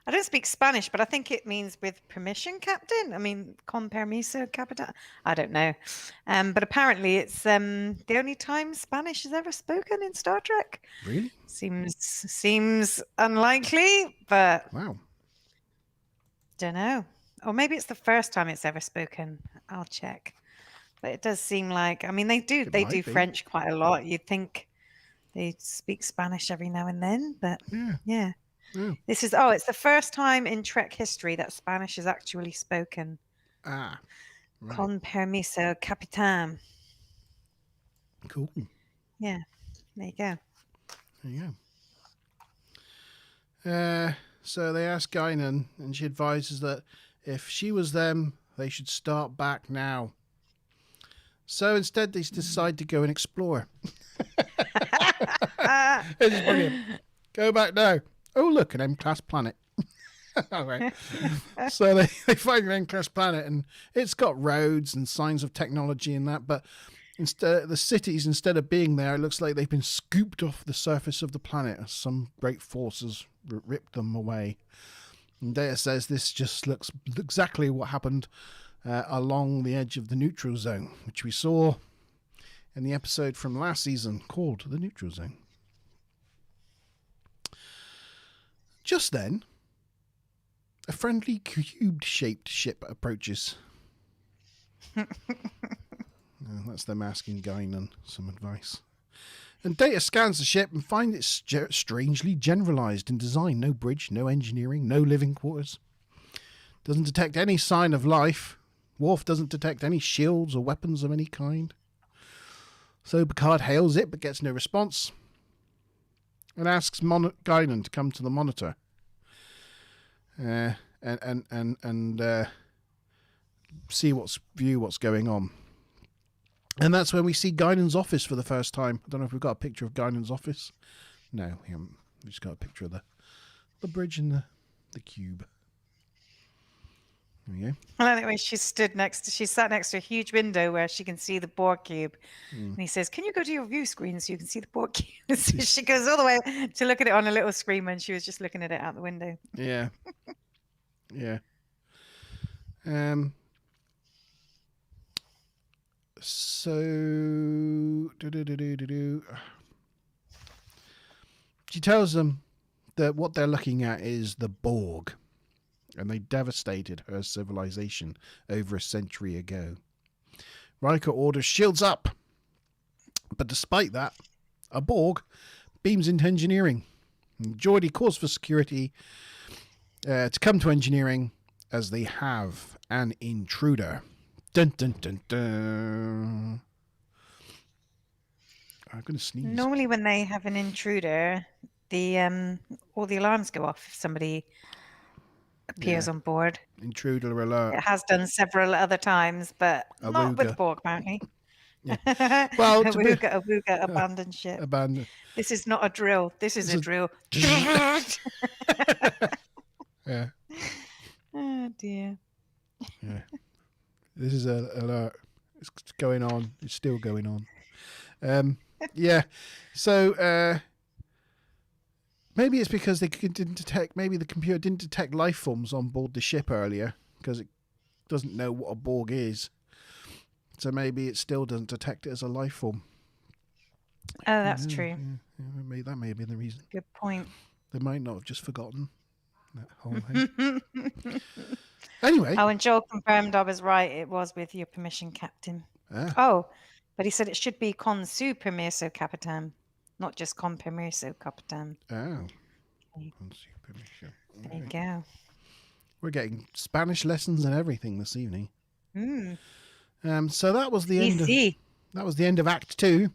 I don't speak Spanish, but I think it means with permission, Captain. I mean, con permiso, Capitan. I don't know. But apparently it's the only time Spanish is ever spoken in Star Trek. Really? Seems unlikely, but Wow. don't know. Or maybe it's the first time it's ever spoken. I'll check. But it does seem like, I mean, they do might be. French quite a lot. You'd think they speak Spanish every now and then, but yeah. Oh. This is it's the first time in Trek history that Spanish is actually spoken. Right. Con permiso, Capitan. Cool. Yeah, there you go. There you go. So they ask Guinan, and she advises that if she was them, they should start back now. So instead, they decide to go and explore. It's brilliant. Go back now. Oh, look, an M-class planet. All right. So they find an M-class planet, and it's got roads and signs of technology and that, but instead, the cities, instead of being there, it looks like they've been scooped off the surface of the planet as some great force has ripped them away. And Data says this just looks exactly what happened along the edge of the neutral zone, which we saw in the episode from last season called The Neutral Zone. Just then, a friendly cube-shaped ship approaches. That's them asking Guinan some advice. And Data scans the ship and finds it strangely generalized in design. No bridge, no engineering, no living quarters. Doesn't detect any sign of life. Worf doesn't detect any shields or weapons of any kind. So Picard hails it but gets no response and asks Guinan to come to the monitor and see what's going on. And that's when we see Guinan's office for the first time. I don't know if we've got a picture of Guinan's office. No, we haven't. We've just got a picture of the bridge and the cube. There we go. Well, anyway, she sat next to a huge window where she can see the Borg cube. And he says, "Can you go to your view screen so you can see the Borg cube?" So she goes all the way to look at it on a little screen when she was just looking at it out the window. Yeah. Yeah. So she tells them that what they're looking at is the Borg, and they devastated her civilization over a century ago. Riker orders shields up, but despite that, a Borg beams into engineering. Geordi calls for security to come to engineering as they have an intruder. Dun dun dun dun. I'm going to sneeze. Normally, when they have an intruder, all the alarms go off if somebody appears on board. Intruder alert. It has done several other times, but not with Borg, apparently. Yeah. Well, Awooga, abandoned ship. Abandoned. This is not a drill. This is a drill. Yeah. Oh dear. Yeah. This is an alert. It's going on. It's still going on. Yeah. So maybe it's because didn't detect. Maybe the computer didn't detect life forms on board the ship earlier because it doesn't know what a Borg is. So maybe it still doesn't detect it as a life form. Oh, that's true. Yeah, that may have been the reason. Good point. They might not have just forgotten that whole thing. Anyway. Oh, and Joel confirmed I was right. It was with your permission, Captain. Ah. Oh, but he said it should be con su permiso, Capitan, not just con permiso, Capitan. Oh. Okay. Permission. There you go. We're getting Spanish lessons and everything this evening. Mm. So that was the end. That was the end of Act 2.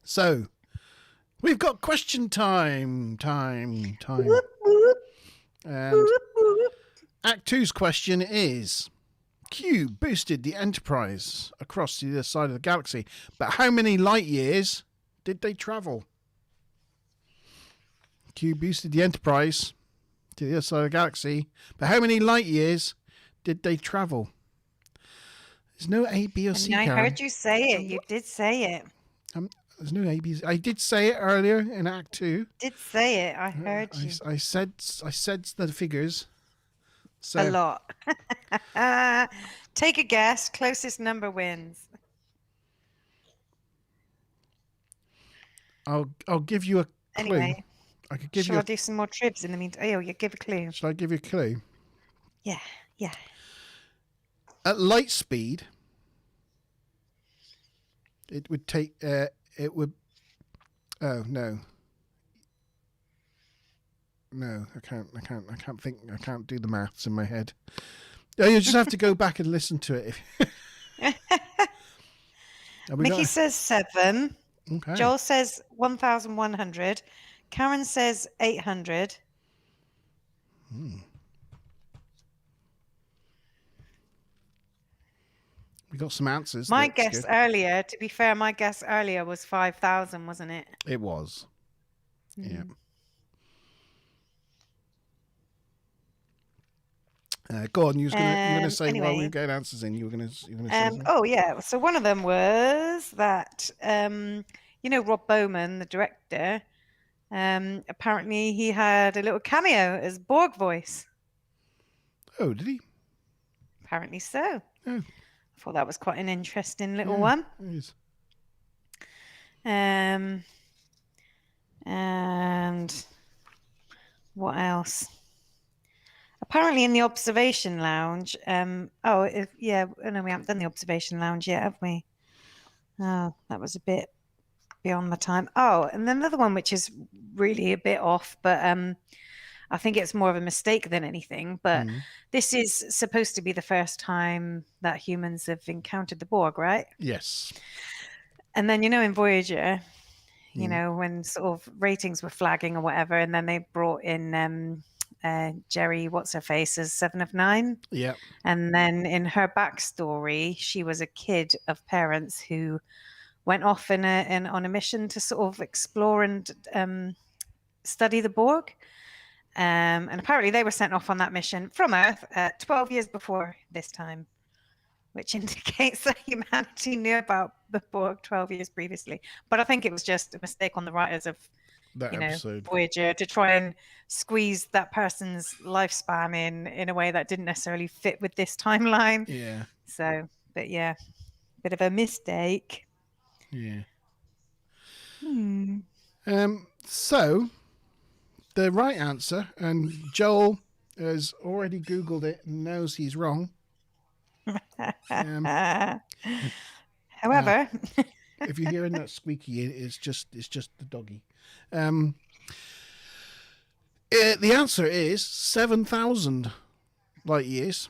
So we've got question time. Whoop, whoop. And Whoop, whoop. Act 2's question is: Q boosted the Enterprise across the other side of the galaxy, but how many light years did they travel? Q boosted the Enterprise to the other side of the galaxy, but how many light years did they travel? There's no A, B, or C. I Karen. heard you say it. You did say it. There's no A, B. I did say it earlier in Act 2. Did say it. I heard you. I said the figures. So A lot. Take a guess. Closest number wins. I'll give you a clue. Anyway, I could give shall you. I do some more tribs in the meantime? Oh, you give a clue. Shall I give you a clue? Yeah. At light speed, it would take. It would. Oh no. No, I can't think. I can't do the maths in my head. Oh, you just have to go back and listen to it. Mickey says 7. Okay. Joel says 1,100. Karen says 800. We got some answers. My That's guess good. earlier, to be fair, my guess earlier was 5,000, wasn't it? It was. Yeah. Go on. You're gonna say while we anyway. were getting answers in. You were gonna say something? Oh yeah. So one of them was that Rob Bowman, the director, apparently he had a little cameo as Borg voice. Oh, did he? Apparently so. Oh. I thought that was quite an interesting little one. It is. And what else? Apparently in the observation lounge. No, we haven't done the observation lounge yet, have we? Oh, that was a bit beyond my time. Oh, and then another one which is really a bit off, but I think it's more of a mistake than anything. But this is supposed to be the first time that humans have encountered the Borg, right? Yes. And then, in Voyager, when sort of ratings were flagging or whatever, and then they brought in Jerry, what's her face, as 7 of 9. Yeah. And then in her backstory, she was a kid of parents who went off on a mission to sort of explore and study the Borg. And apparently they were sent off on that mission from Earth 12 years before this time, which indicates that humanity knew about the Borg 12 years previously. But I think it was just a mistake on the writers of That episode. Voyager to try and squeeze that person's lifespan in a way that didn't necessarily fit with this timeline. Yeah. So, but yeah, bit of a mistake. Yeah. So the right answer, and Joel has already Googled it and knows he's wrong. However, if you're hearing that squeaky, it's just the doggy. The answer is 7,000 light years.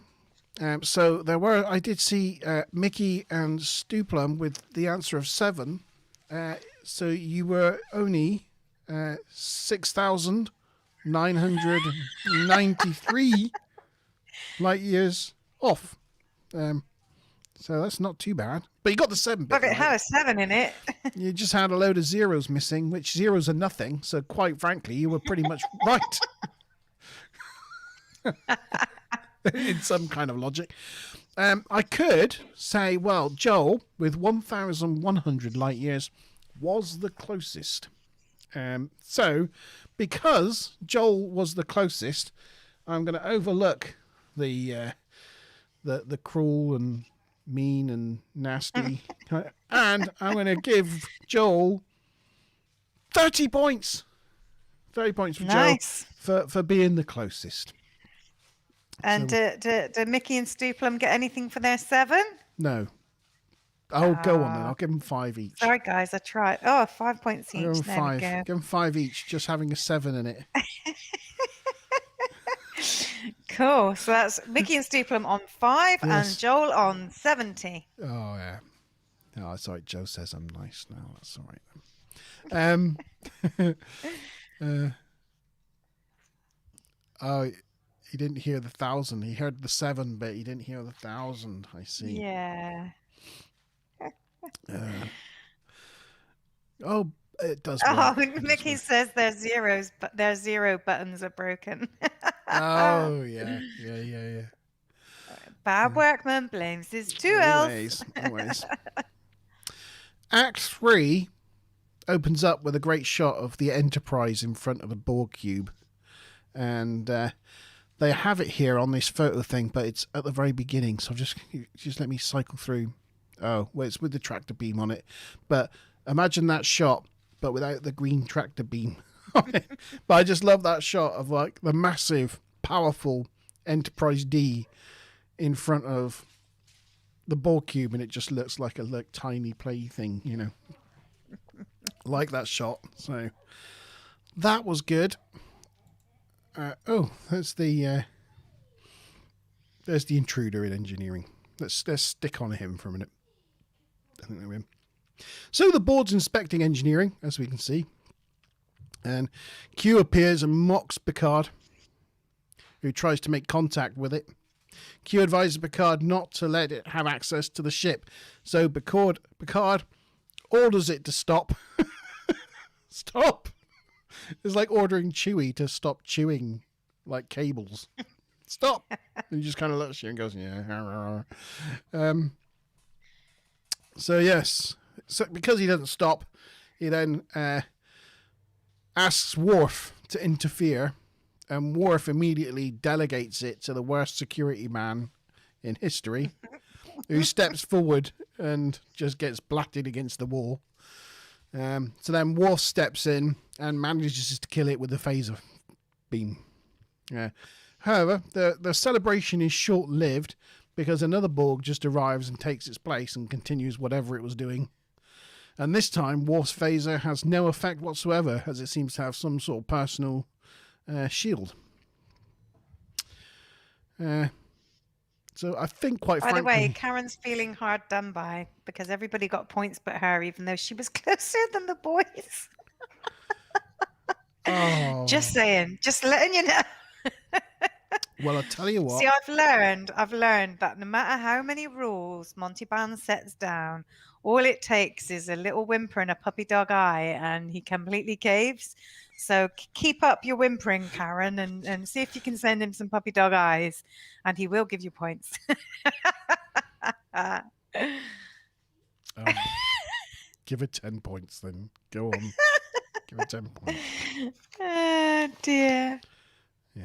So I did see Mickey and Stuplum with the answer of 7. So you were only 6,993 light years off. So that's not too bad. But you got the 7 bit. But it had a 7 in it. You just had a load of zeros missing, which zeros are nothing. So quite frankly, you were pretty much right. In some kind of logic. I could say, well, Joel, with 1,100 light years, was the closest. So, because Joel was the closest, I'm going to overlook the cruel and mean and nasty, and I'm going to give Joel 30 points. 30 points for Nice. Joel for being the closest. And do Mickey and Stuplum get anything for their 7? No. Oh, go on then. I'll give them 5 each. Sorry, guys, I tried. Oh, 5 points each. I'll give them There 5. we go. Give them 5 each, just having a 7 in it. Cool. So that's Mickey and Stuplum on 5 Yes. and Joel on 70. Oh, yeah. Oh, it's all right. Joe says I'm nice now. That's all right. Oh, he didn't hear the 1,000. He heard the 7, but he didn't hear the 1,000. I see. Yeah. Oh, it does. Oh, work. It does Mickey work. says their zeros, but their 0 buttons are broken. Oh, yeah. Bob Workman blames his 2 L's. Always. Act 3 opens up with a great shot of the Enterprise in front of the Borg cube. And they have it here on this photo thing, but it's at the very beginning. So just let me cycle through. Oh, well, it's with the tractor beam on it. But imagine that shot, but without the green tractor beam on it. But I just love that shot of like the massive, powerful Enterprise D in front of the Borg cube, and it just looks like a tiny plaything, you know. Like that shot. So that was good. There's the intruder in engineering. Let's stick on him for a minute. I think they're in. So the board's inspecting engineering, as we can see, and Q appears and mocks Picard, who tries to make contact with it. Q advises Picard not to let it have access to the ship, so Picard orders it to stop. Stop! It's like ordering Chewie to stop chewing like cables. Stop! And he just kind of looks at you and goes, yeah. So yes, so because he doesn't stop, he then asks Worf to interfere, and Worf immediately delegates it to the worst security man in history, who steps forward and just gets blatted against the wall. So then Worf steps in and manages to kill it with a phaser beam. However, the celebration is short-lived because another Borg just arrives and takes its place and continues whatever it was doing. And this time, Worf's phaser has no effect whatsoever, as it seems to have some sort of personal shield. So I think, quite By the frankly... way, Karen's feeling hard done by because everybody got points but her, even though she was closer than the boys. Oh. Just saying, just letting you know. Well, I'll tell you what. See, I've learned that no matter how many rules Monty Ban sets down, all it takes is a little whimper and a puppy dog eye, and he completely caves. So keep up your whimpering, Karen, and see if you can send him some puppy dog eyes, and he will give you points. Give it 10 points then. Go on. Give it 10 points. Oh, dear. Yeah.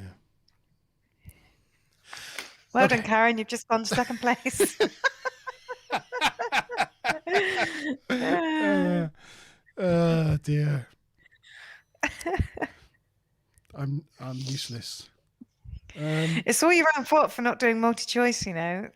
Well done, Karen. You've just gone to second place. Oh dear. I'm useless. It's all your own fault for not doing multi-choice, you know.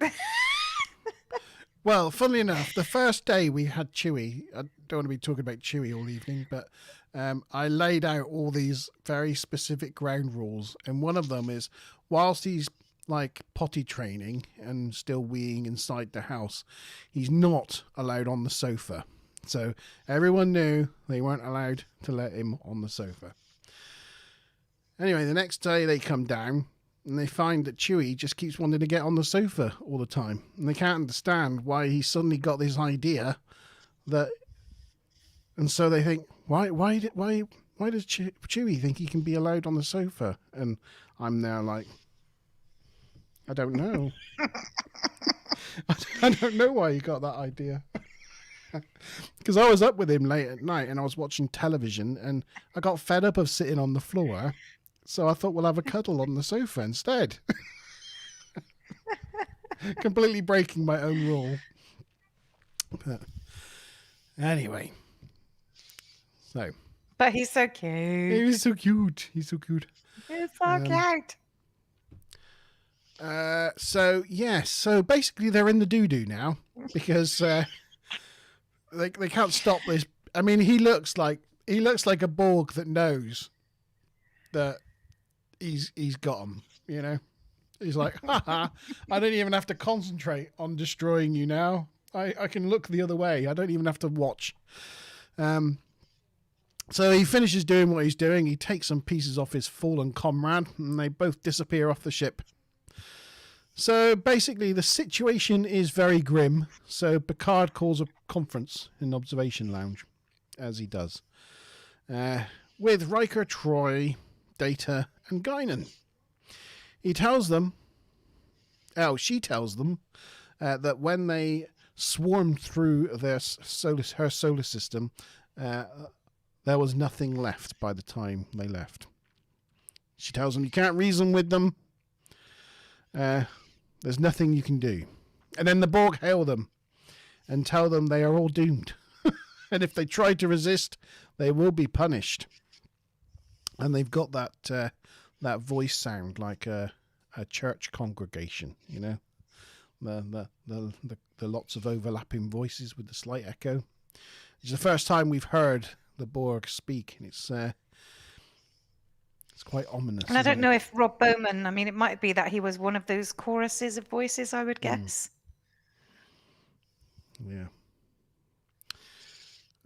Well, funnily enough, the first day we had Chewie, I don't want to be talking about Chewie all evening, but I laid out all these very specific ground rules, and one of them is, whilst he's like potty training and still weeing inside the house, he's not allowed on the sofa. So everyone knew they weren't allowed to let him on the sofa. Anyway, the next day they come down and they find that Chewie just keeps wanting to get on the sofa all the time. And they can't understand why he suddenly got this idea that... And so they think, why does Chewie think he can be allowed on the sofa? And I'm there like, I don't know. I don't know why he got that idea. Because I was up with him late at night and I was watching television and I got fed up of sitting on the floor. So I thought we'll have a cuddle on the sofa instead. Completely breaking my own rule. But anyway. So. But he's so cute. He's so cute. He's so cute. He's so cute. So basically they're in the doo-doo now because they can't stop this. I mean, he looks like a Borg that knows that he's got him, you know. He's like, haha, I don't even have to concentrate on destroying you now. I can look the other way. I don't even have to watch. So he finishes doing what he's doing. He takes some pieces off his fallen comrade and they both disappear off the ship. So basically the situation is very grim. So Picard calls a conference in the observation lounge, as he does, with Riker, Troy, Data, and Guinan. She tells them that when they swarmed through her solar system, there was nothing left by the time they left. She tells them you can't reason with them. There's nothing you can do. And then the Borg hail them and tell them they are all doomed. And if they try to resist, they will be punished. And they've got that voice sound like a church congregation, you know, the lots of overlapping voices with the slight echo. It's the first time we've heard the Borg speak, and it's quite ominous. And I don't know if Rob Bowman, I mean, it might be that he was one of those choruses of voices, I would guess. Yeah.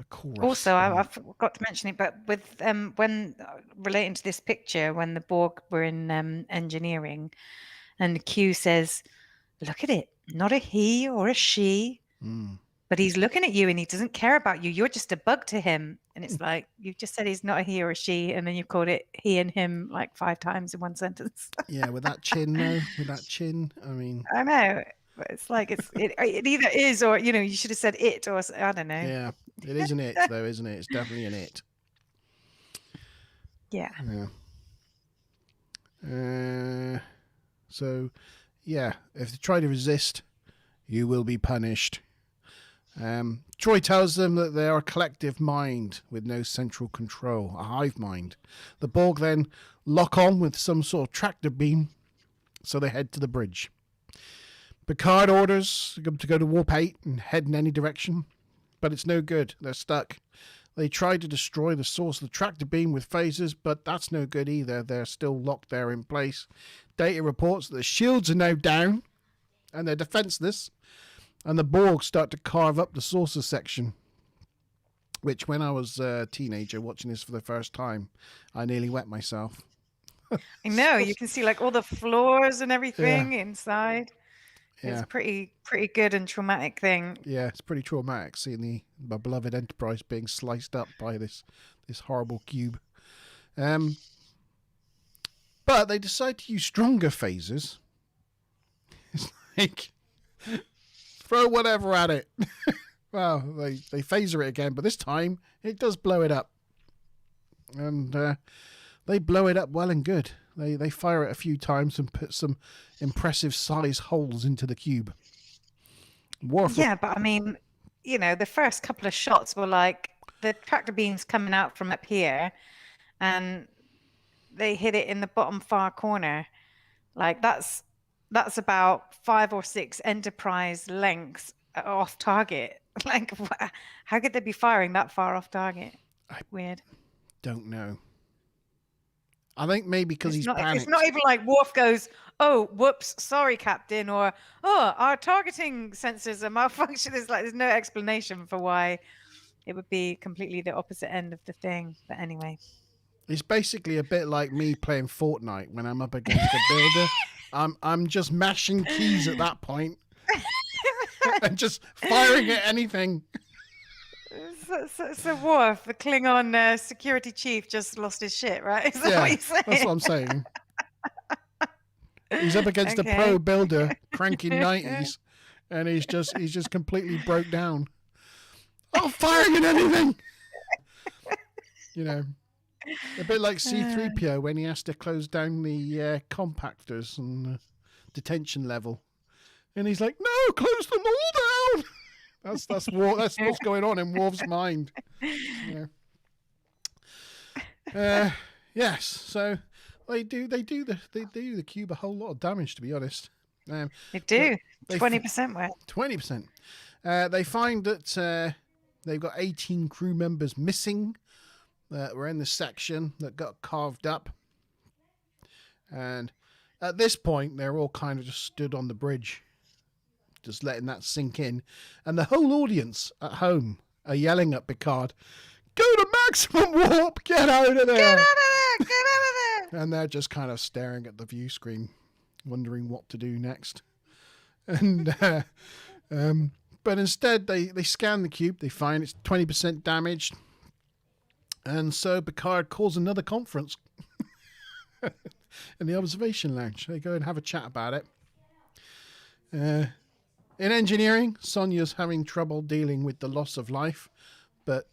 A chorus. Also, I forgot to mention it, but with when relating to this picture, when the Borg were in engineering, and Q says, "Look at it, not a he or a she, but he's looking at you and he doesn't care about you. You're just a bug to him." And it's like, you've just said he's not a he or a she, and then you've called it he and him like 5 times in one sentence. Yeah, with that chin, though. With that chin, I mean. I know, but it's like it either is or, you know, you should have said it or I don't know. Yeah, it is an it, though, isn't it? It's definitely an it. Yeah. So, yeah, if they try to resist, you will be punished. Troy tells them that they are a collective mind with no central control, a hive mind. The Borg then lock on with some sort of tractor beam, so they head to the bridge. Picard orders them to go to warp 8 and head in any direction. but it's no good. They're stuck. They tried to destroy the source of the tractor beam with phasers, but that's no good either. They're still locked there in place. Data reports that the shields are now down, and they're defenseless. And the Borg start to carve up the saucer section, which when I was a teenager watching this for the first time, I nearly wet myself. I know, you can see like all the floors and everything inside. Yeah. It's a pretty good and traumatic thing. Yeah, it's pretty traumatic seeing my beloved Enterprise being sliced up by this horrible cube. But they decide to use stronger phasers. It's like, throw whatever at it. Well, they phaser it again, but this time it does blow it up. And they blow it up well and good. They fire it a few times and put some impressive size holes into the cube. Yeah, but I mean, you know, the first couple of shots were like the tractor beams coming out from up here, and they hit it in the bottom far corner. Like that's about 5 or 6 Enterprise lengths off target. Like, how could they be firing that far off target? Weird. Don't know. I think maybe because he's panicked. It's not even like Worf goes, "Oh, whoops, sorry, Captain," or "Oh, our targeting sensors are malfunctioning." It's like there's no explanation for why it would be completely the opposite end of the thing. But anyway, it's basically a bit like me playing Fortnite when I'm up against a builder. I'm just mashing keys at that point and just firing at anything. So Worf, the Klingon security chief, just lost his shit, right? Is that what you're saying? That's what I'm saying. He's up against a pro builder cranking 90s, and he's just completely broke down. Oh, firing at anything! You know, a bit like C-3PO when he has to close down the compactors and detention level, and he's like, "No, close them all down." That's what's going on in Worf's mind. Yes, so they do the cube a whole lot of damage, to be honest. They do 20% worth. 20%. They find that they've got 18 crew members missing that were in the section that got carved up, and at this point they're all kind of just stood on the bridge, just letting that sink in, and the whole audience at home are yelling at Picard, "Go to maximum warp! Get out of there! Get out of there! Get out of there!" And they're just kind of staring at the view screen, wondering what to do next. And but instead they scan the cube. They find it's 20% damaged, and so Picard calls another conference in the observation lounge. They go and have a chat about it. In engineering, Sonya's having trouble dealing with the loss of life, but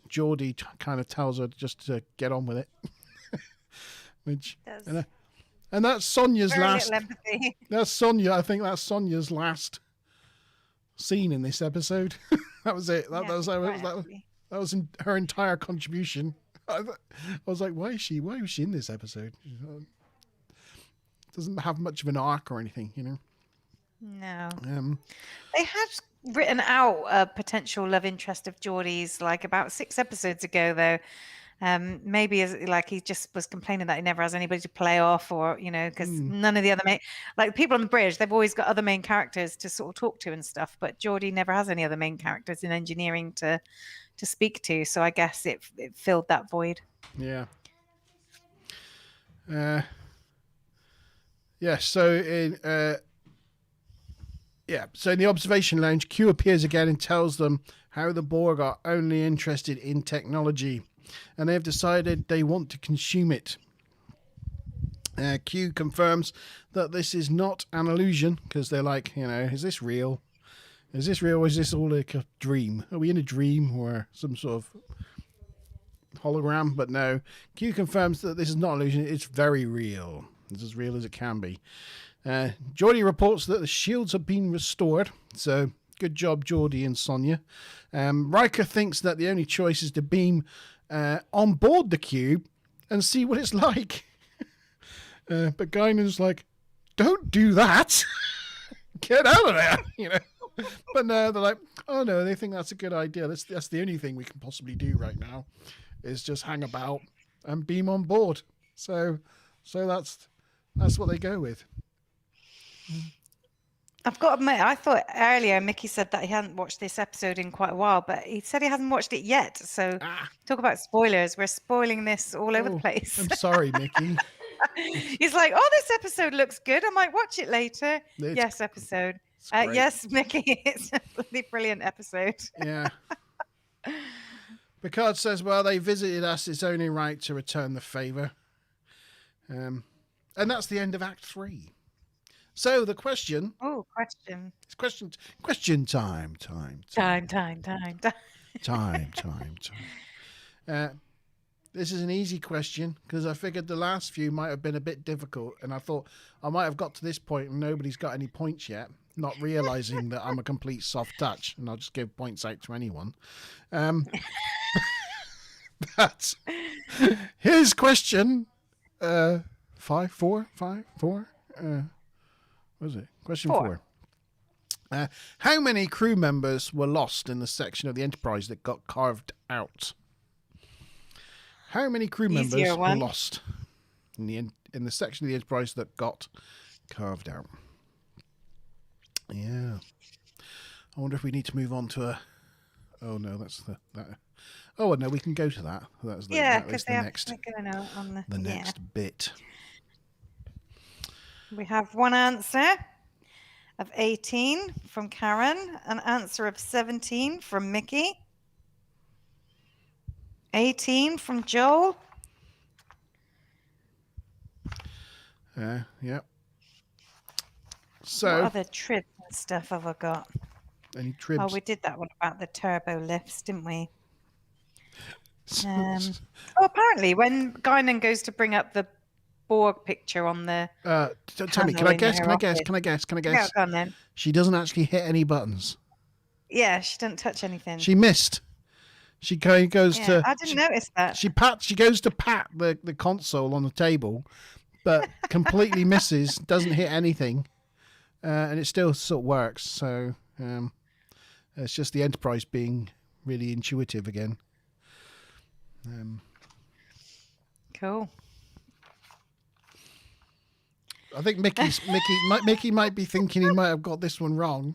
Geordi kind of tells her just to get on with it. Which and that's Sonya's last. That's Sonya. I think that's Sonya's last scene in this episode. That was it. That was her entire contribution. I was like, why is she in this episode? Doesn't have much of an arc or anything, you know. No. They had written out a potential love interest of Geordie's like about 6 episodes ago, though. Maybe as like he just was complaining that he never has anybody to play off, or you know, because none of the other like people on the bridge, they've always got other main characters to sort of talk to and stuff, but Geordie never has any other main characters in engineering to speak to. So I guess it filled that void. Yeah. Yeah. So in the observation lounge, Q appears again and tells them how the Borg are only interested in technology, and they've decided they want to consume it. Q confirms that this is not an illusion, because they're like, you know, is this real? Is this real, or is this all like a dream? Are we in a dream or some sort of hologram? But no, Q confirms that this is not an illusion. It's very real. It's as real as it can be. Geordie reports that the shields have been restored, so good job, Geordie and Sonya. Riker thinks that the only choice is to beam on board the cube and see what it's like. But Guinan's like, don't do that. Get out of there, you know. But no, they're like, oh no, they think that's a good idea. That's the only thing we can possibly do right now, is just hang about and beam on board. So that's what they go with. I've got to admit, I thought earlier Mickey said that he hadn't watched this episode in quite a while, but he said he hasn't watched it yet. So talk about spoilers. We're spoiling this all over the place. I'm sorry, Mickey. He's like, oh, this episode looks good. I might watch it later. It's episode. great. Yes, Mickey, it's a bloody brilliant episode. Yeah. Picard says, well, they visited us. It's only right to return the favour. And that's the end of Act 3. So the question... Oh, question. It's question time. This is an easy question because I figured the last few might have been a bit difficult, and I thought I might have got to this point and nobody's got any points yet, not realising that I'm a complete soft touch and I'll just give points out to anyone. But here's question 5, 4. What was it? Question 4. How many crew members were lost in the section of the Enterprise that got carved out? How many crew members were lost in the section of the Enterprise that got carved out? Yeah. I wonder if we need to move on to a... Oh, no, that's that. Oh, no, we can go to that. That was the next bit. We have one answer of 18 from Karen, an answer of 17 from Mickey, 18 from Joel. Yeah. So, what other tribs and stuff have I got? Any tribs? Oh, we did that one about the turbo lifts, didn't we? Apparently, when Guinan goes to bring up the Borg picture on the... tell me, can I guess? Yeah, go on then. She doesn't actually hit any buttons. Yeah, she doesn't touch anything. She missed. She goes to... I didn't notice that. She goes to pat the console on the table, but completely misses, doesn't hit anything, and it still sort of works. So it's just the Enterprise being really intuitive again. Cool. I think Mickey might be thinking he might have got this one wrong.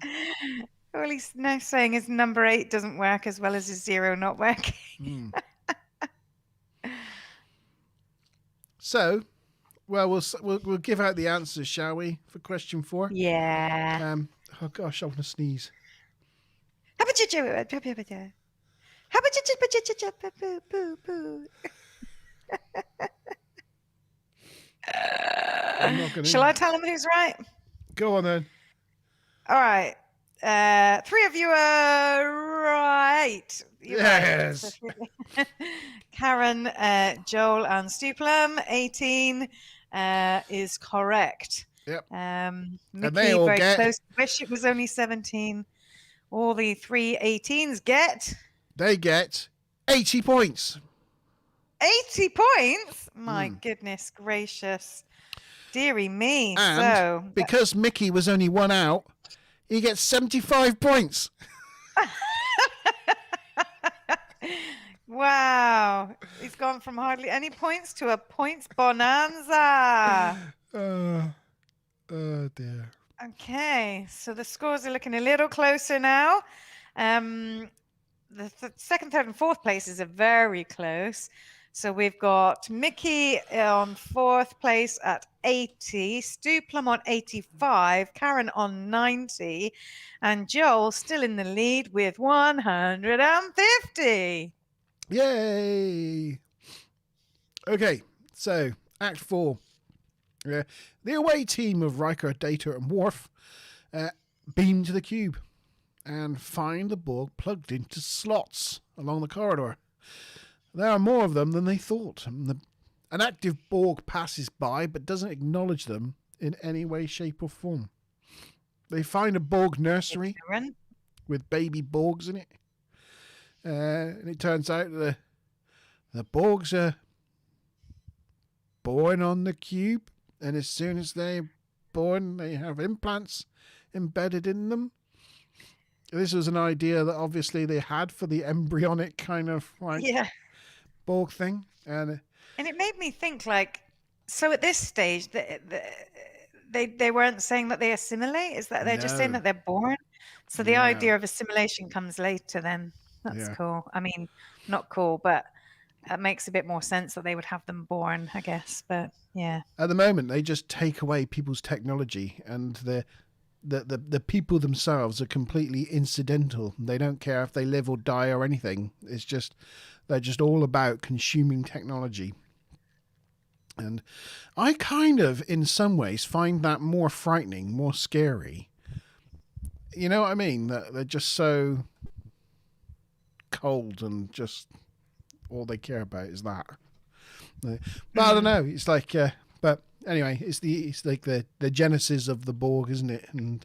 Well, he's now saying his number 8 doesn't work as well as his 0 not working. So, well, we'll give out the answers, shall we, for question 4? Yeah. Oh gosh, I want to sneeze. Shall I tell him who's right? Go on then. All right. 3 of you are right. You're yes. Right. Karen, Joel, and Stuplum. 18 is correct. Yep. Mickey, and they all very get... close. Wish it was only 17. All the 3 18s get... They get 80 points. 80 points? My goodness gracious. Dearie me. And because Mickey was only 1 out, he gets 75 points. Wow. He's gone from hardly any points to a points bonanza. Oh dear. Okay, so the scores are looking a little closer now. The second, third, and fourth places are very close. So we've got Mickey on 4th place at 80, Stuplum on 85, Karen on 90, and Joel still in the lead with 150. Yay! Okay, so Act 4. The away team of Riker, Data, and Worf beam to the cube and find the Borg plugged into slots along the corridor. There are more of them than they thought. An active Borg passes by but doesn't acknowledge them in any way, shape, or form. They find a Borg nursery with baby Borgs in it. And it turns out the Borgs are born on the cube, and as soon as they're born, they have implants embedded in them. this was an idea that obviously they had for the embryonic kind of like Yeah. Borg thing, and And it made me think, like, so at this stage, they weren't saying that they assimilate. Is that they're just saying no, that they're born? So the yeah, idea of assimilation comes later. Then that's yeah. cool. I mean, not cool, but it makes a bit more sense that they would have them born, I guess. But yeah. At the moment, they just take away people's technology, and the people themselves are completely incidental. They don't care if they live or die or anything. It's just they're just all about consuming technology. And I kind of, in some ways, find that more frightening, more scary. You know what I mean? That they're just so cold and just all they care about is that. But I don't know. It's like, but anyway, it's like the genesis of the Borg, isn't it? And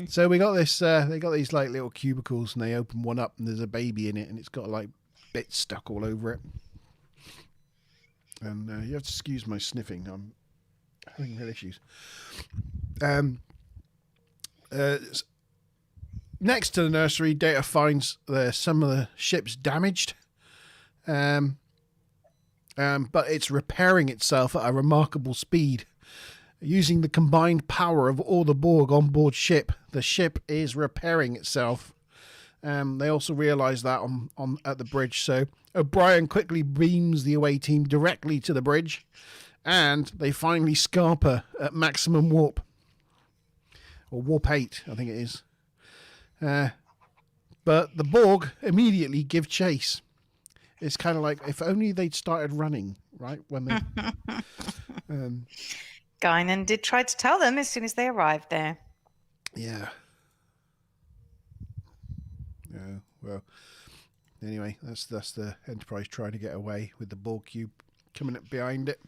so we got this. They got these like little cubicles, and they open one up, and there's a baby in it, and it's got like bits stuck all over it. And you have to excuse my sniffing. I'm having real issues. Next to the nursery, Data finds some of the ship's damaged, but it's repairing itself at a remarkable speed. Using the combined power of all the Borg on board ship, the ship is repairing itself. They also realise that on at the bridge, so O'Brien quickly beams the away team directly to the bridge, and they finally scarper at maximum warp. Or warp 8, I think it is. But the Borg immediately give chase. It's kind of like if only they'd started running, right? When they... Guinan did try to tell them as soon as they arrived there. Yeah. Yeah, well... Anyway, that's the Enterprise trying to get away with the Borg cube coming up behind it.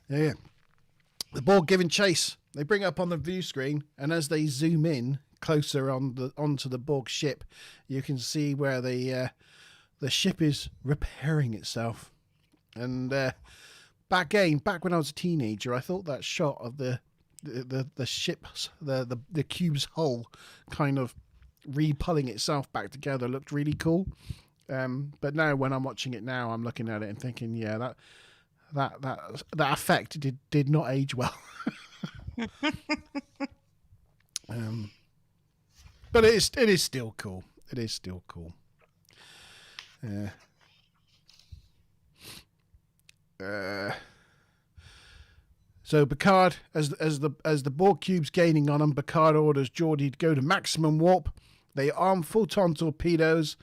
Yeah. The Borg giving chase. They bring it up on the view screen, and as they zoom in closer onto the Borg ship, you can see where the ship is repairing itself. And back when I was a teenager, I thought that shot of the ship's the cube's hull kind of repulling itself back together looked really cool. But now when I'm watching it now, I'm looking at it and thinking, yeah, that effect did not age well. But it is still cool. It is still cool. So Picard, as the Borg cube's gaining on him, Picard orders Geordi to go to maximum warp. They arm photon torpedoes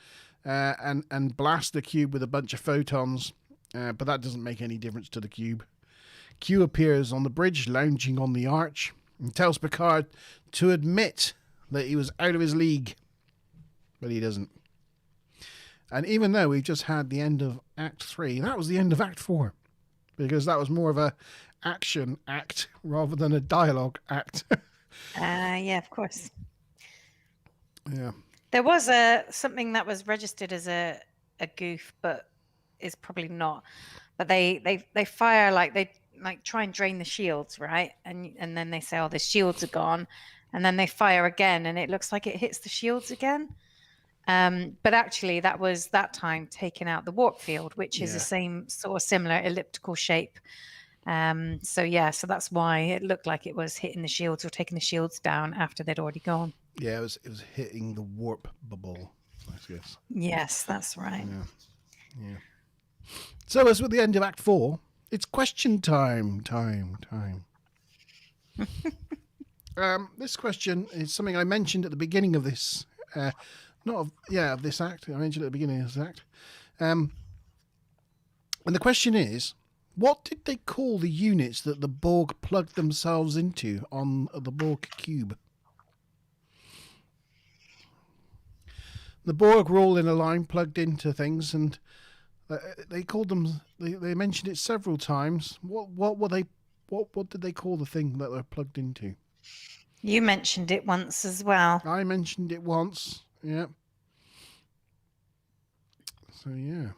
and blast the cube with a bunch of photons, but that doesn't make any difference to the cube. Q appears on the bridge, lounging on the arch, and tells Picard to admit that he was out of his league, but he doesn't. And even though we've just had the end of Act 3, that was the end of Act 4, because that was more of a action act rather than a dialogue act. Yeah, of course. Yeah. There was something that was registered as a goof, but is probably not. But they fire they try and drain the shields, right? And then they say, oh, the shields are gone, and then they fire again, and it looks like it hits the shields again. But actually, that was that time taking out the warp field, which is the same sort of similar elliptical shape. So that's why it looked like it was hitting the shields or taking the shields down after they'd already gone. Yeah, it was hitting the warp bubble, I guess. Yes, that's right. Yeah. So as with the end of Act 4, it's question time. This question is something I mentioned at the beginning of this, of this act. I mentioned at the beginning of this act. And the question is, what did they call the units that the Borg plugged themselves into on the Borg cube? The Borg were all in a line plugged into things, and they called them. They mentioned it several times. What were they? What did they call the thing that they're plugged into? You mentioned it once as well. I mentioned it once. Yeah. So yeah.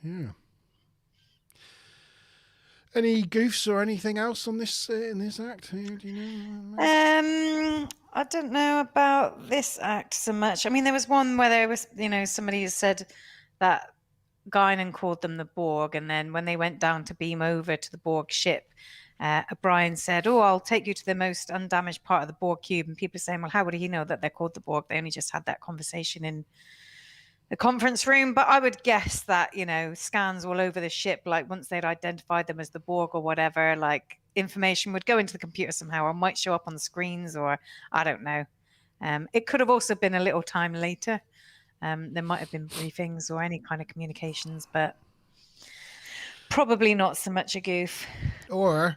Yeah. Any goofs or anything else on this in this act? Do you know? I don't know about this act so much. I mean, there was one where there was, somebody said that Guinan called them the Borg, and then when they went down to beam over to the Borg ship, O'Brien said, "Oh, I'll take you to the most undamaged part of the Borg cube." And people are saying, "Well, how would he know that they're called the Borg? They only just had that conversation in the conference room." But I would guess that, scans all over the ship, like once they'd identified them as the Borg or whatever, like information would go into the computer somehow or might show up on the screens, or I don't know. It could have also been a little time later. There might have been briefings or any kind of communications, but probably not so much a goof. Or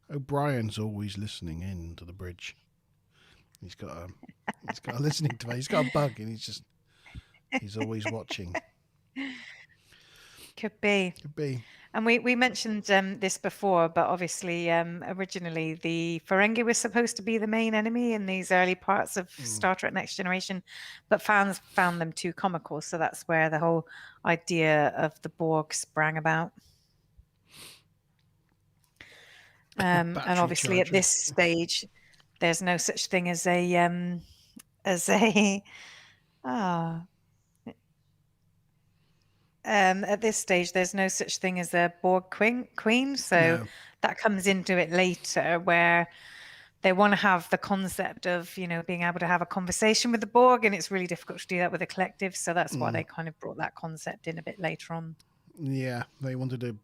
O'Brien's always listening in to the bridge. He's got a listening device. He's got a bug, and he's always watching. Could be. Could be. And we mentioned this before, but obviously originally the Ferengi was supposed to be the main enemy in these early parts of Star Trek Next Generation, but fans found them too comical, so that's where the whole idea of the Borg sprang about. And obviously at this stage, there's no such thing as a at this stage, there's no such thing as a Borg queen. So that comes into it later, where they want to have the concept of, being able to have a conversation with the Borg, and it's really difficult to do that with a collective. So that's why they kind of brought that concept in a bit later on. Yeah, they wanted to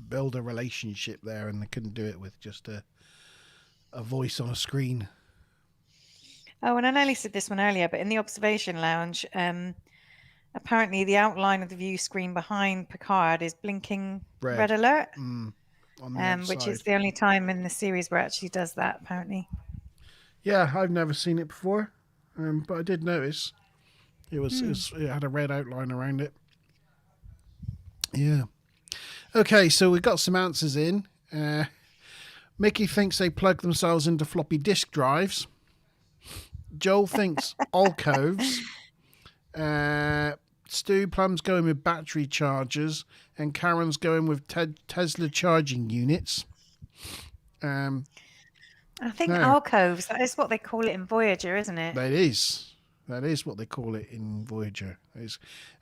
build a relationship there, and they couldn't do it with just a voice on a screen. Oh, and I nearly said this one earlier, but in the observation lounge, apparently the outline of the view screen behind Picard is blinking red alert, which is the only time in the series where it actually does that, apparently. Yeah, I've never seen it before, but I did notice it had a red outline around it. Yeah. Okay, so we've got some answers in. Mickey thinks they plug themselves into floppy disk drives. Joel thinks alcoves. Stu Plum's going with battery chargers, and Karen's going with Tesla charging units. I think alcoves, that is what they call it in Voyager, isn't it? That is what they call it in Voyager.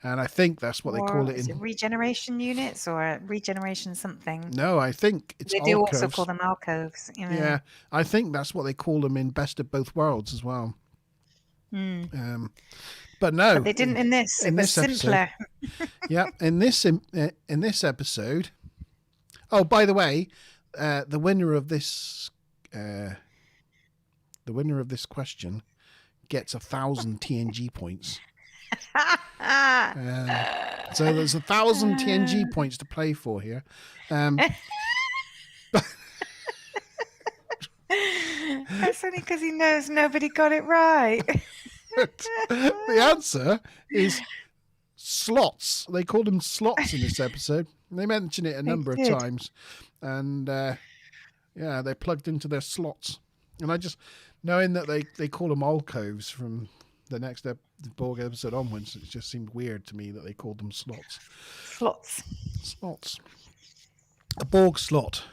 And I think that's what they call it in... Is it regeneration units or regeneration something? No, I think it's They do also call them alcoves. Yeah, I think that's what they call them in Best of Both Worlds as well. But no, but they didn't in this. It was simpler. Yeah, in this episode. Oh, by the way, the winner of this question gets 1,000 TNG points. So there's 1,000 TNG points to play for here. That's only because he knows nobody got it right. The answer is slots. They called them slots in this episode. They mention it a number of times. And they're plugged into their slots. And I just, knowing that they call them alcoves from the next Borg episode onwards, it just seemed weird to me that they called them slots. Slots. A Borg slot.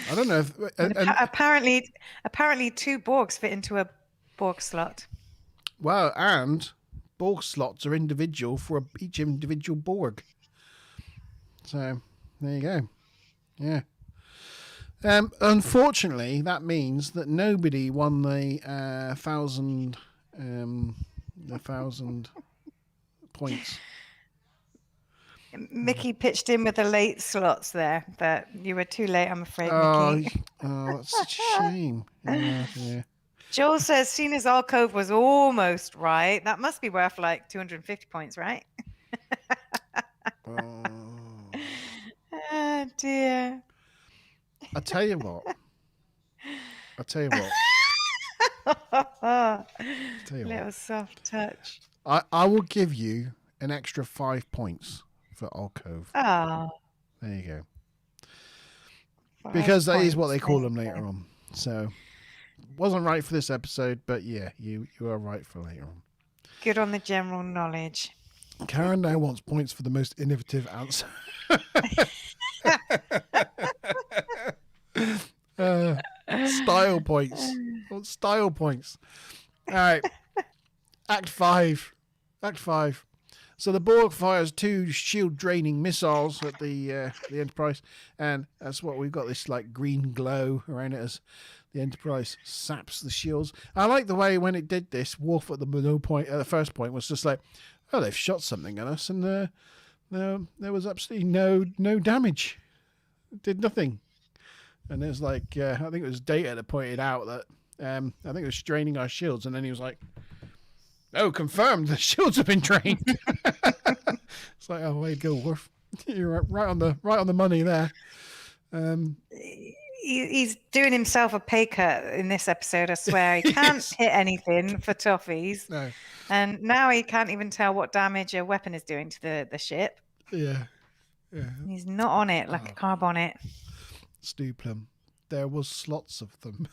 I don't know if... apparently 2 Borgs fit into a Borg slot. Well, and Borg slots are individual for each individual Borg. So, there you go. Yeah. Unfortunately, that means that nobody won the 1,000 points. Mickey pitched in with the late slots there, but you were too late, I'm afraid, Mickey. That's such a shame. Yeah. Joel says, seeing as alcove was almost right, that must be worth like 250 points, right? Oh, dear. I'll tell you what. Little soft touch. I will give you an extra 5 points for alcove. Oh. There you go. Because that is what they call them later on. So, wasn't right for this episode, but yeah, you are right for later on. Good on the general knowledge. Karen now wants points for the most innovative answer. Style points. Style points. All right. Act 5. Act 5. So the Borg fires 2 shield-draining missiles at the Enterprise, and that's what we've got, this like green glow around it as the Enterprise saps the shields. I like the way when it did this, Worf at the first point was just like, oh, they've shot something at us, and there was absolutely no damage. It did nothing. And there's like, I think it was Data that pointed out that I think it was straining our shields, and then he was like, oh, confirmed, the shields have been drained. It's like, oh, way to go, Worf. You're right on the money there. He's doing himself a pay cut in this episode, I swear. He can't hit anything for toffees. No. And now he can't even tell what damage a weapon is doing to the ship. Yeah. He's not on it like a carb on it. Stu Plum. There was slots of them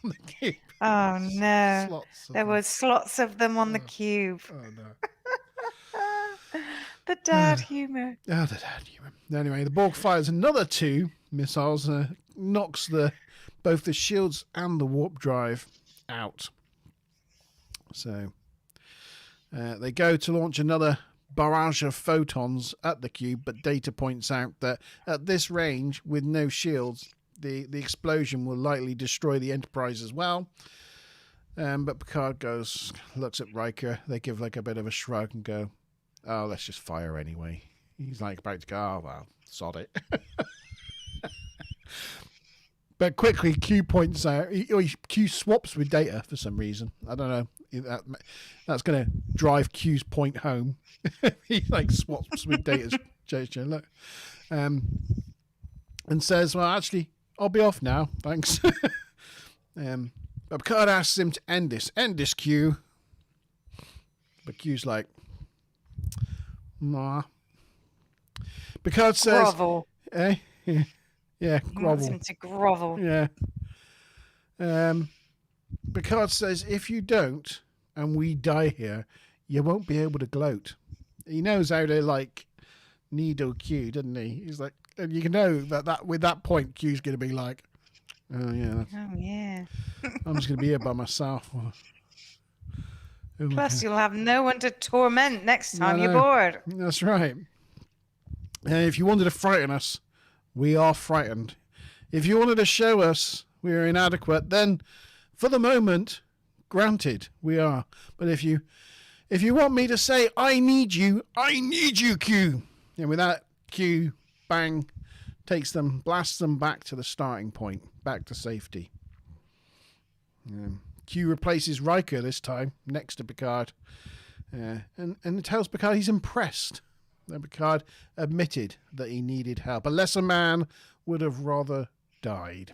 on the cube. Oh no. There was slots of them on the cube. Oh no. The dad humour. Oh, the dad humour. Anyway, the Borg fires another 2 missiles, knocks both the shields and the warp drive out. So they go to launch another barrage of photons at the cube, but Data points out that at this range, with no shields, the explosion will likely destroy the Enterprise as well. But Picard looks at Riker. They give like a bit of a shrug and go, oh, let's just fire anyway. He's like about to go, oh, well, sod it. But quickly, Q points out, Q swaps with Data for some reason. I don't know. That's going to drive Q's point home. He like swaps with Data's gesture. Look. And says, well, actually, I'll be off now. Thanks. But Picard asks him to end this, Q. But Q's like, nah. Picard says, grovel. Yeah, He grovel. wants him to grovel. Yeah. Picard says, if you don't, and we die here, you won't be able to gloat. He knows how to like needle Q, doesn't he? He's like, and you can know that with that point, Q's going to be like, oh yeah, I'm just going to be here by myself. Plus, you'll have no one to torment next time you're bored. That's right. And if you wanted to frighten us, we are frightened. If you wanted to show us we are inadequate, then for the moment, granted, we are. But if you want me to say, I need you, Q. And with that, Q, bang, blasts them back to the starting point, back to safety. Q replaces Riker this time, next to Picard. And tells Picard he's impressed. That Picard admitted that he needed help. A lesser man would have rather died.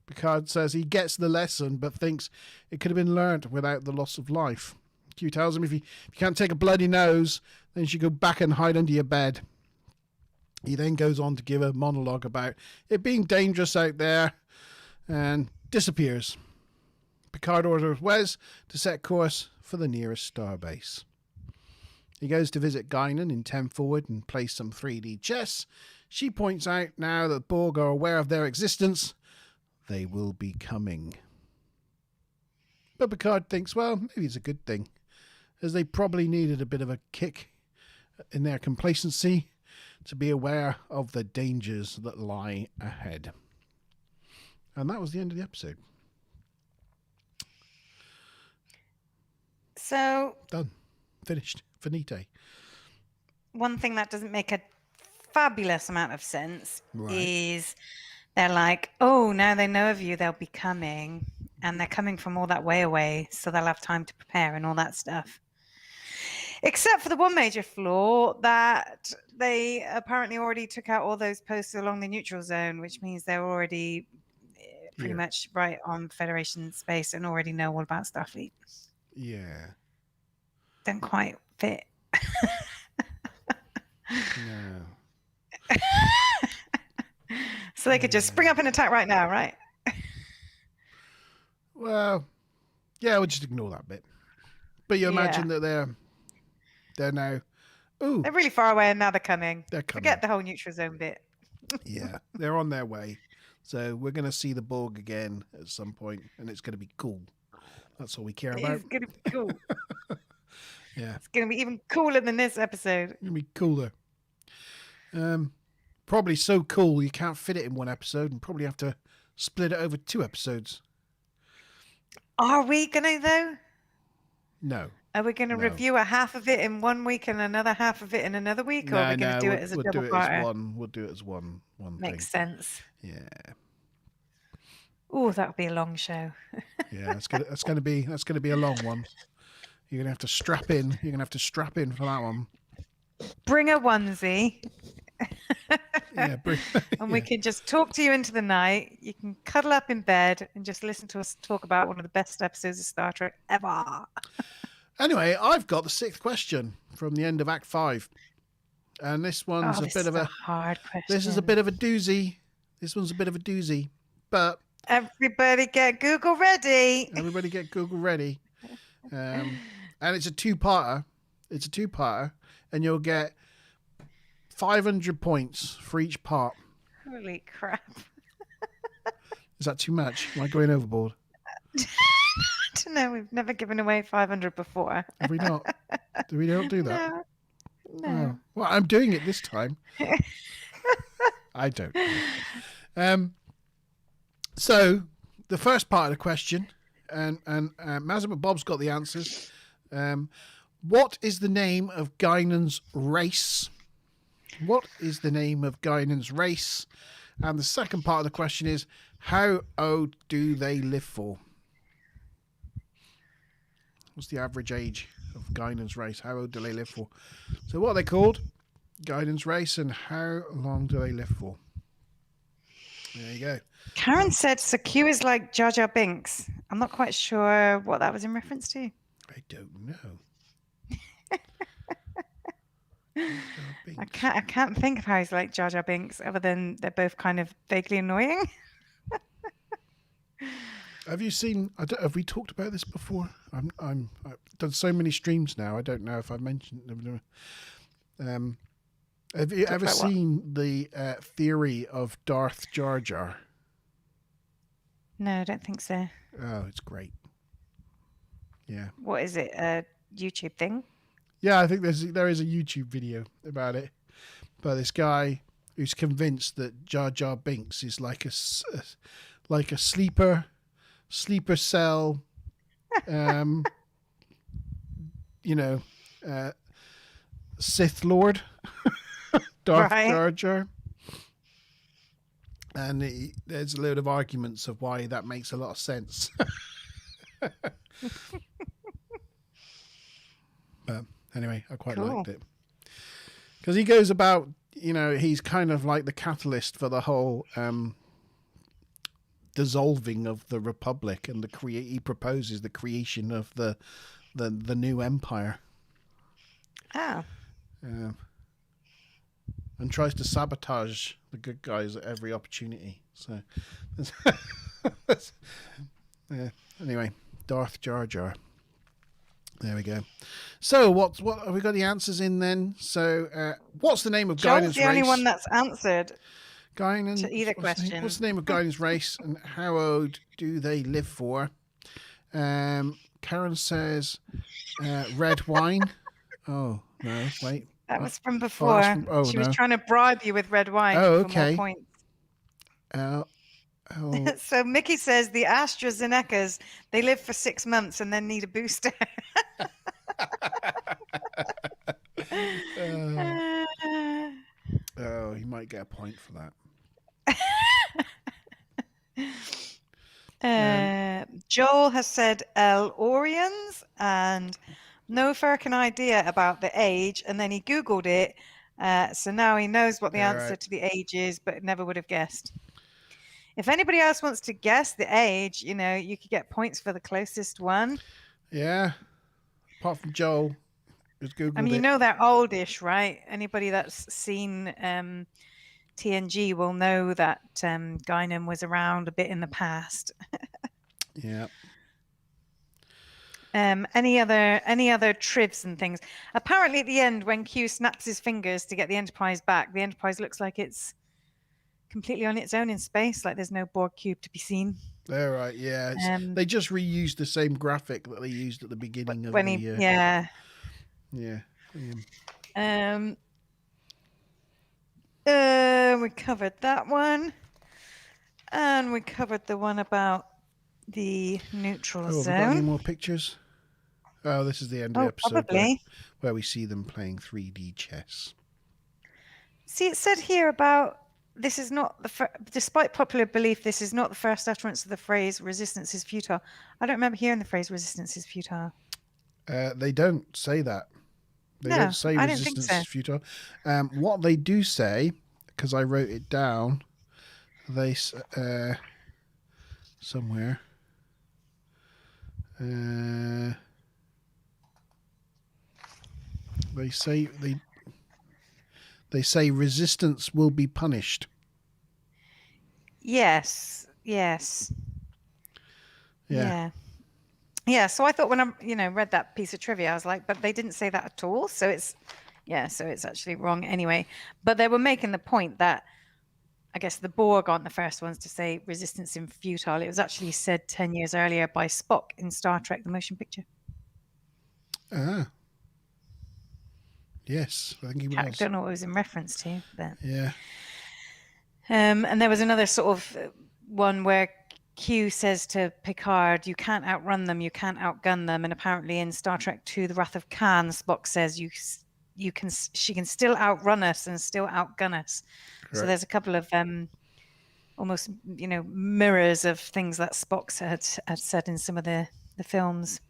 Picard says he gets the lesson, but thinks it could have been learnt without the loss of life. Q tells him if you can't take a bloody nose, then you should go back and hide under your bed. He then goes on to give a monologue about it being dangerous out there and disappears. Picard orders Wes to set course for the nearest starbase. He goes to visit Guinan in 10 Forward and play some 3D chess. She points out now that Borg are aware of their existence, they will be coming. But Picard thinks, well, maybe it's a good thing, as they probably needed a bit of a kick in their complacency to be aware of the dangers that lie ahead. And that was the end of the episode. So... Done. Finished. Finite. One thing that doesn't make a fabulous amount of sense Right. is they're like, oh, now they know of you, they'll be coming. And they're coming from all that way away, so they'll have time to prepare and all that stuff. Except for the one major flaw that they apparently already took out all those posts along the neutral zone, which means they're already pretty much right on Federation space and already know all about Starfleet. Yeah. Don't quite fit. No. So they could just spring up and attack right now, right? Well, yeah, we'll just ignore that bit. But you imagine that They're now. Ooh, They're really far away, and now they're coming. they're coming. Forget the whole Nutrozone bit. Yeah, they're on their way. So we're going to see the Borg again at some point, and it's going to be cool. That's all we care about. It's going to be cool. Yeah, It's going to be even cooler than this episode. it's going to be cooler. Probably so cool you can't fit it in one episode, and probably have to split it over 2 episodes. Are we going to, though? No. Are we going to review a half of it in 1 week and another half of it in another week? Or are we going to do it as a double parter? We'll do it as one Makes thing. sense. Yeah. Oh, that would be a long show. Yeah, that's gonna be a long one. You're gonna have to strap in. You're gonna have to strap in for that one. Bring a onesie. Yeah, And we can just talk to you into the night. You can cuddle up in bed and just listen to us talk about one of the best episodes of Star Trek ever. Anyway, I've got the 6th question from the end of Act 5, and this one's a bit of a hard question. This is a bit of a doozy. This one's a bit of a doozy, but everybody get Google ready. Everybody get Google ready. And it's a 2-parter. It's a 2-parter, and you'll get 500 points for each part. Holy crap. Is that too much? Am I going overboard? I don't know. We've never given away 500 before. Have we not? Do we not do that? No. Oh. Well, I'm doing it this time. I don't know. So, the first part of the question, and Mazza Bob's got the answers. What is the name of Guinan's race? What is the name of Guinan's race? And the second part of the question is, how old do they live for? What's the average age of Guinan's race? How old do they live for? So what are they called? Guinan's race, and how long do they live for? There you go. Karen said Sir Q is like Jar Jar Binks. I'm not quite sure what that was in reference to. I don't know. I can't think of how he's like Jar Jar Binks, other than they're both kind of vaguely annoying. Have you seen? Have we talked about this before? I've done so many streams now. I don't know if I've mentioned. Have you ever seen the theory of Darth Jar Jar? No, I don't think so. Oh, it's great. Yeah. What is it? A YouTube thing? Yeah, I think there is a YouTube video about it, by this guy who's convinced that Jar Jar Binks is like a sleeper cell, Sith Lord, Darth Jar Jar. And there's a load of arguments of why that makes a lot of sense. But anyway, I quite liked it. Because he goes about, he's kind of like the catalyst for the whole dissolving of the Republic, and he proposes the creation of the new empire. Oh. And tries to sabotage the good guys at every opportunity. So, yeah. Anyway, Darth Jar Jar. There we go. So, what have we got the answers in then? So, what's the name of Guinan's race? Joel's the only one that's answered Guinan, to either question. What's the name of Guinan's race, and how old do they live for? Karen says red wine. Oh no, wait. That was from before. She was trying to bribe you with red wine for more points. So Mickey says the AstraZenecas, they live for 6 months and then need a booster. You might get a point for that. Joel has said El Orions, and no freaking idea about the age, and then he Googled it, so now he knows what the answer to the age is, but never would have guessed. If anybody else wants to guess the age, you could get points for the closest one. Yeah, apart from Joel, who's Googled it. They're oldish, right? Anybody that's seen TNG will know that Guinan was around a bit in the past. Yeah. Any other trivs and things? Apparently, at the end, when Q snaps his fingers to get the Enterprise back, the Enterprise looks like it's completely on its own in space. Like there's no Borg cube to be seen. All right, yeah. They just reused the same graphic that they used at the beginning of when the. Yeah. We covered that one, and we covered the one about the neutral zone. Have we got any more pictures? Oh, this is the end of the episode where we see them playing 3D chess. See, it said here about this is not despite popular belief, this is not the first utterance of the phrase "resistance is futile." I don't remember hearing the phrase "resistance is futile." They don't say that. They don't say resistance is futile. What they do say, because I wrote it down, they somewhere. They say resistance will be punished. Yes. Yeah. So I thought when I read that piece of trivia, I was like, but they didn't say that at all. So it's actually wrong anyway. But they were making the point that I guess the Borg aren't the first ones to say resistance is futile. It was actually said 10 years earlier by Spock in Star Trek: The Motion Picture. Ah. Yes, I think he was. I don't know what it was in reference to, but yeah. And there was another sort of one where Q says to Picard, "You can't outrun them, you can't outgun them." And apparently in Star Trek II: The Wrath of Khan, Spock says, she can still outrun us and still outgun us." Correct. So there's a couple of almost mirrors of things that Spock had said in some of the films.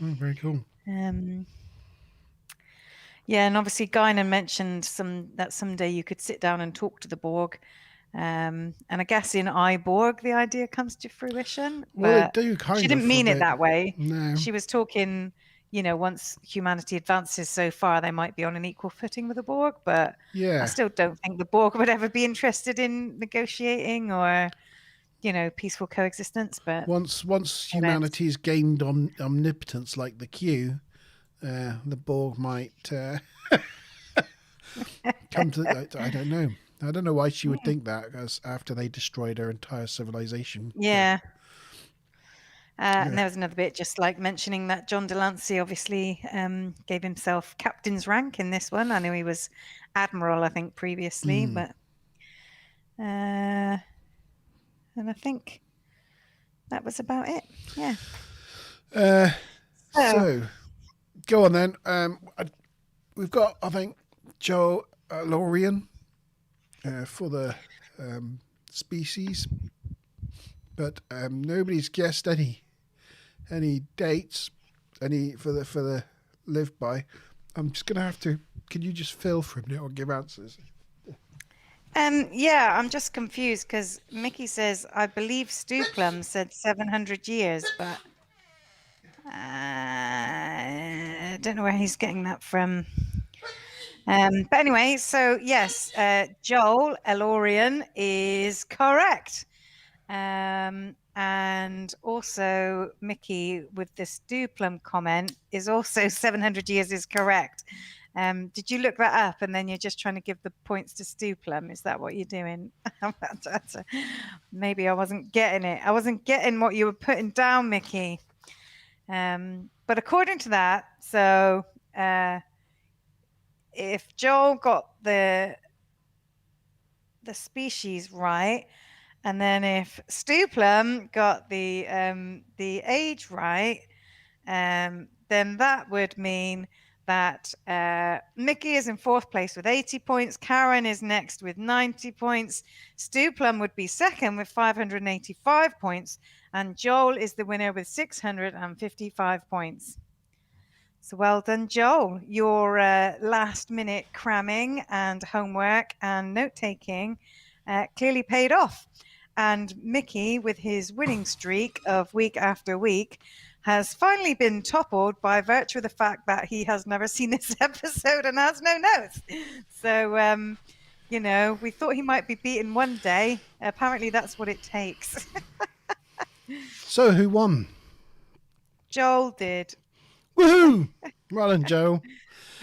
Oh, very cool. Yeah, and obviously Guinan mentioned that someday you could sit down and talk to the Borg. And I guess in iBorg the idea comes to fruition. Well, they do kind of. She didn't mean it that way. No. She was talking, once humanity advances so far, they might be on an equal footing with the Borg. But I still don't think the Borg would ever be interested in negotiating or, peaceful coexistence. But once humanity's gained omnipotence like the Q, the Borg might come to. I don't know. I don't know why she would think that, because after they destroyed her entire civilization. Yeah. And there was another bit just like mentioning that John Delancey obviously gave himself captain's rank in this one. I know he was admiral, I think, previously, but and I think that was about it. Yeah. So go on then. We've got, I think, Joe Lorian for the species, but nobody's guessed any dates, for the live by. I'm just gonna have to. Can you just fill for a minute or give answers? Yeah, I'm just confused because Mickey says I believe Stuplum said 700 years, but I don't know where he's getting that from. But anyway, so yes, Joel Elorian is correct. And also Mickey with this Duplum comment is also 700 years is correct. Did you look that up and then you're just trying to give the points to Stuplum? Is that what you're doing? Maybe I wasn't getting it. I wasn't getting what you were putting down, Mickey. But according to that, so if Joel got the species right, and then if Stuplum got the age right, then that would mean that Mickey is in fourth place with 80 points. Karen is next with 90 points. Stuplum would be second with 585 points. And Joel is the winner with 655 points. So well done, Joel. Your last minute cramming and homework and note-taking clearly paid off. And Mickey, with his winning streak of week after week, has finally been toppled by virtue of the fact that he has never seen this episode and has no notes. So, we thought he might be beaten one day. Apparently that's what it takes. So who won? Joel did Woohoo! Well done, Joel.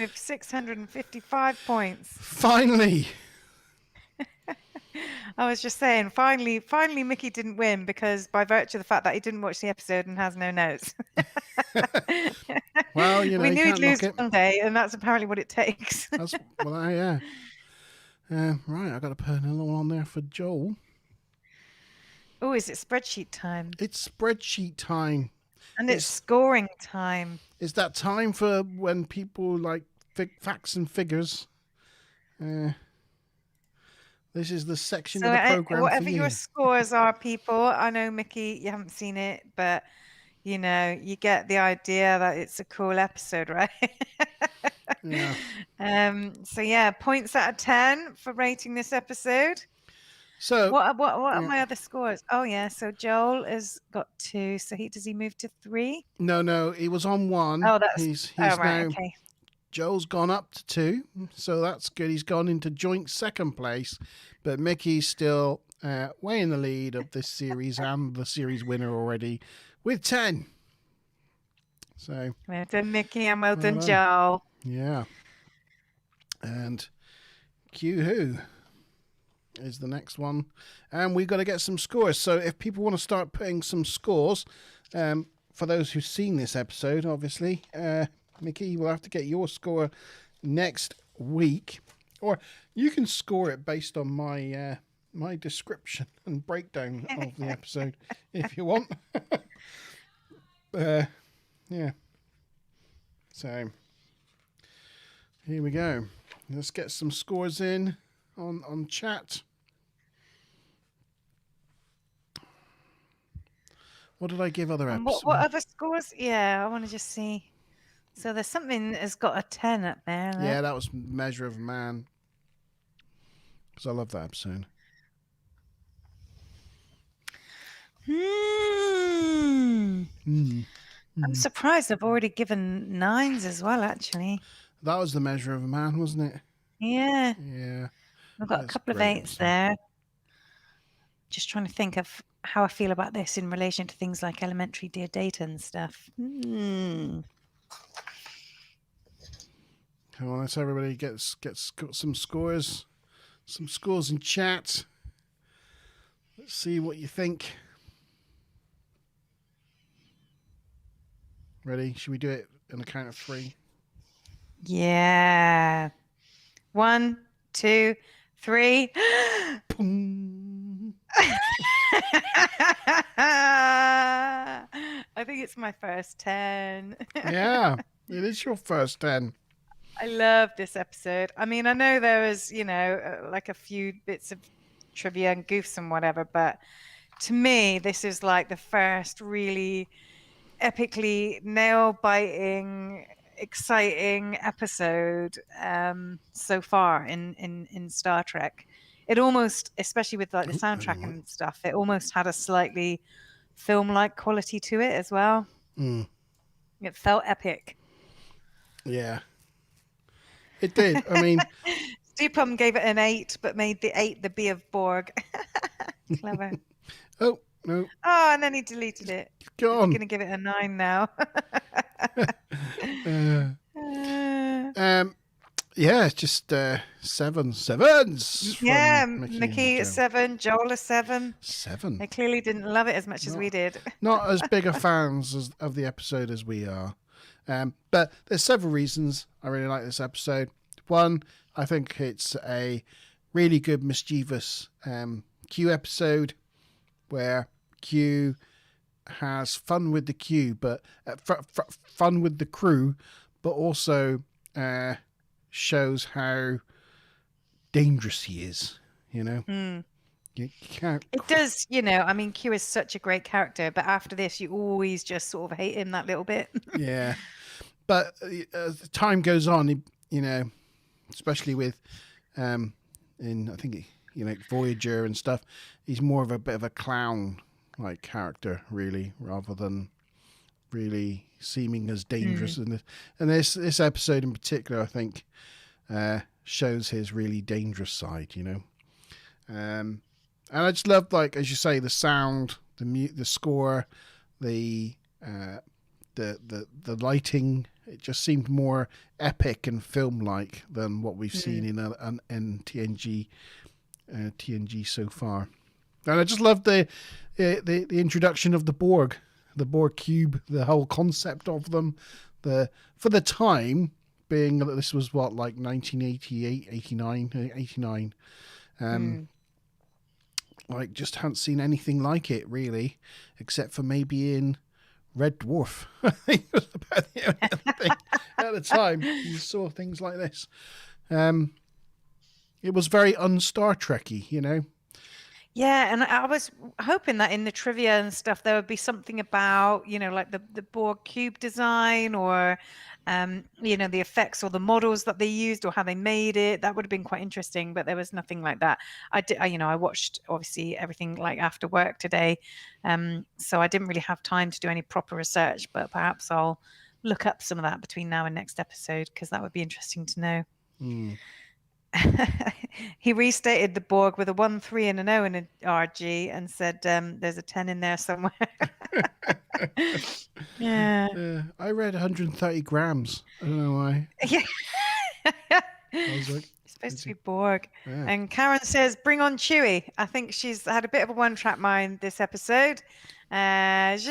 with 655 points. Finally. I was just saying, finally, Mickey didn't win because by virtue of the fact that he didn't watch the episode and has no notes. Well, you know, we you knew he'd can't lose knock it. one day, and that's apparently what it takes. That's, well, yeah. Right, I've got to put another one on there for Joel. Oh, is it spreadsheet time? It's spreadsheet time. And it's scoring time. It's that time for when people like facts and figures. This is the section of the program whatever for you. your scores are, people. I know, Mickey, you haven't seen it, but you know, you get the idea that it's a cool episode, right? Yeah. So yeah, points out of 10 for rating this episode. So what are my other scores? Oh yeah, so Joel has got 2. So does he move to 3? No, he was on 1. Oh, that's he's right. now. Okay. Joel's gone up to 2, so that's good. He's gone into joint second place, but Mickey's still way in the lead of this series and the series winner already with 10. So Well done, Mickey, and well done, done. Joel. Yeah. And Q Who is the next one. And we've got to get some scores. So if people want to start putting some scores, for those who've seen this episode, obviously, Mickey, we'll have to get your score next week. Or you can score it based on my my description and breakdown of the episode if you want. Yeah. So here we go. Let's get some scores in on chat. What did I give other episodes? What other scores? Yeah, I want to just see. So there's something that's got a 10 up there. Right? Yeah, that was Measure of Man. Because I love that episode. I'm surprised I've already given 9s as well, actually. That was the Measure of a Man, wasn't it? Yeah. Yeah. I've got a couple of 8s there. Just trying to think of how I feel about this in relation to things like elementary dear data and stuff. Come on, let's everybody got some scores. Some scores in chat. Let's see what you think. Ready? Should we do it on a count of 3? Yeah. 1, 2, 3. Boom. I think it's my first 10. Yeah, it is your first 10. I love this episode. I mean, I know there was, like a few bits of trivia and goofs and whatever, but to me, this is like the first really epically nail-biting, exciting episode so far in Star Trek. It almost, especially with like the soundtrack and stuff, it almost had a slightly film-like quality to it as well. It felt epic. Yeah, it did. I mean, Stupum gave it an 8, but made the 8 the B of Borg. Clever. Oh, no. Oh, and then he deleted it. Go on. I'm going to give it a 9 now. Yeah, it's just 7s. Yeah, from Mickey and is Joe. 7, Joel is 7. 7. They clearly didn't love it as much as we did. Not as big a fans of the episode as we are. But there's several reasons I really like this episode. One, I think it's a really good mischievous Q episode where Q has fun with the Q, but fun with the crew, but also shows how dangerous he is. You know, you can't. It does, I mean, Q is such a great character, but after this, you always just sort of hate him that little bit. Yeah, but as time goes on, especially with in I think Voyager and stuff, he's more of a bit of a clown like character, really, rather than really seeming as dangerous. And this episode in particular, I think, shows his really dangerous side. And I just love, like as you say, the sound, the score, the the lighting, it just seemed more epic and film-like than what we've seen in TNG so far. And I just loved the introduction of the Borg cube, the whole concept of them. For the time, being that this was what, like 1988, 89. Like, just hadn't seen anything like it really, except for maybe in Red Dwarf. I think it was about the only other thing at the time you saw things like this. It was very un-Star Trek-y, you know. Yeah, and I was hoping that in the trivia and stuff there would be something about, you know, like the Borg cube design, or you know, the effects or the models that they used or how they made it. That would have been quite interesting, but there was nothing like that. I watched obviously everything like after work today, so I didn't really have time to do any proper research, but perhaps I'll look up some of that between now and next episode, because that would be interesting to know. He restated the Borg with a 1, 3, and an O in an RG, and said there's a 10 in there somewhere. Yeah. I read 130 grams. I don't know why. Yeah. I was like, It's supposed to be Borg. Yeah. And Karen says, bring on Chewie. I think she's had a bit of a one-track mind this episode. She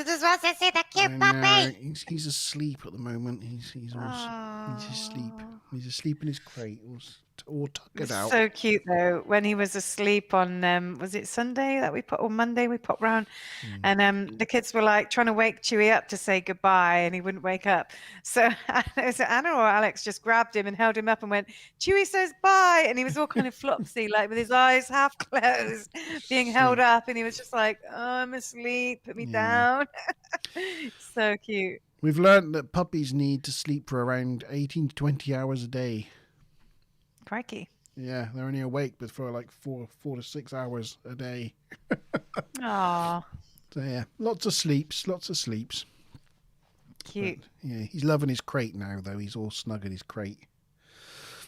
just wants to see the cute puppy. He's asleep at the moment. He's asleep. He's asleep in his crate, all tuckered out. So cute though, when he was asleep on was it Sunday that we put, or Monday we popped round, and the kids were like trying to wake Chewie up to say goodbye, and he wouldn't wake up. So Anna or Alex just grabbed him and held him up and went, Chewie says bye, and he was all kind of flopsy, like with his eyes half closed, being held up, and he was just like, oh, I'm asleep, put me down. So cute. We've learned that puppies need to sleep for around 18 to 20 hours a day. Crikey. Yeah, they're only awake for like 4 to 6 hours a day. Aww. So yeah, lots of sleeps. Cute. But, yeah, he's loving his crate now, though. He's all snug in his crate.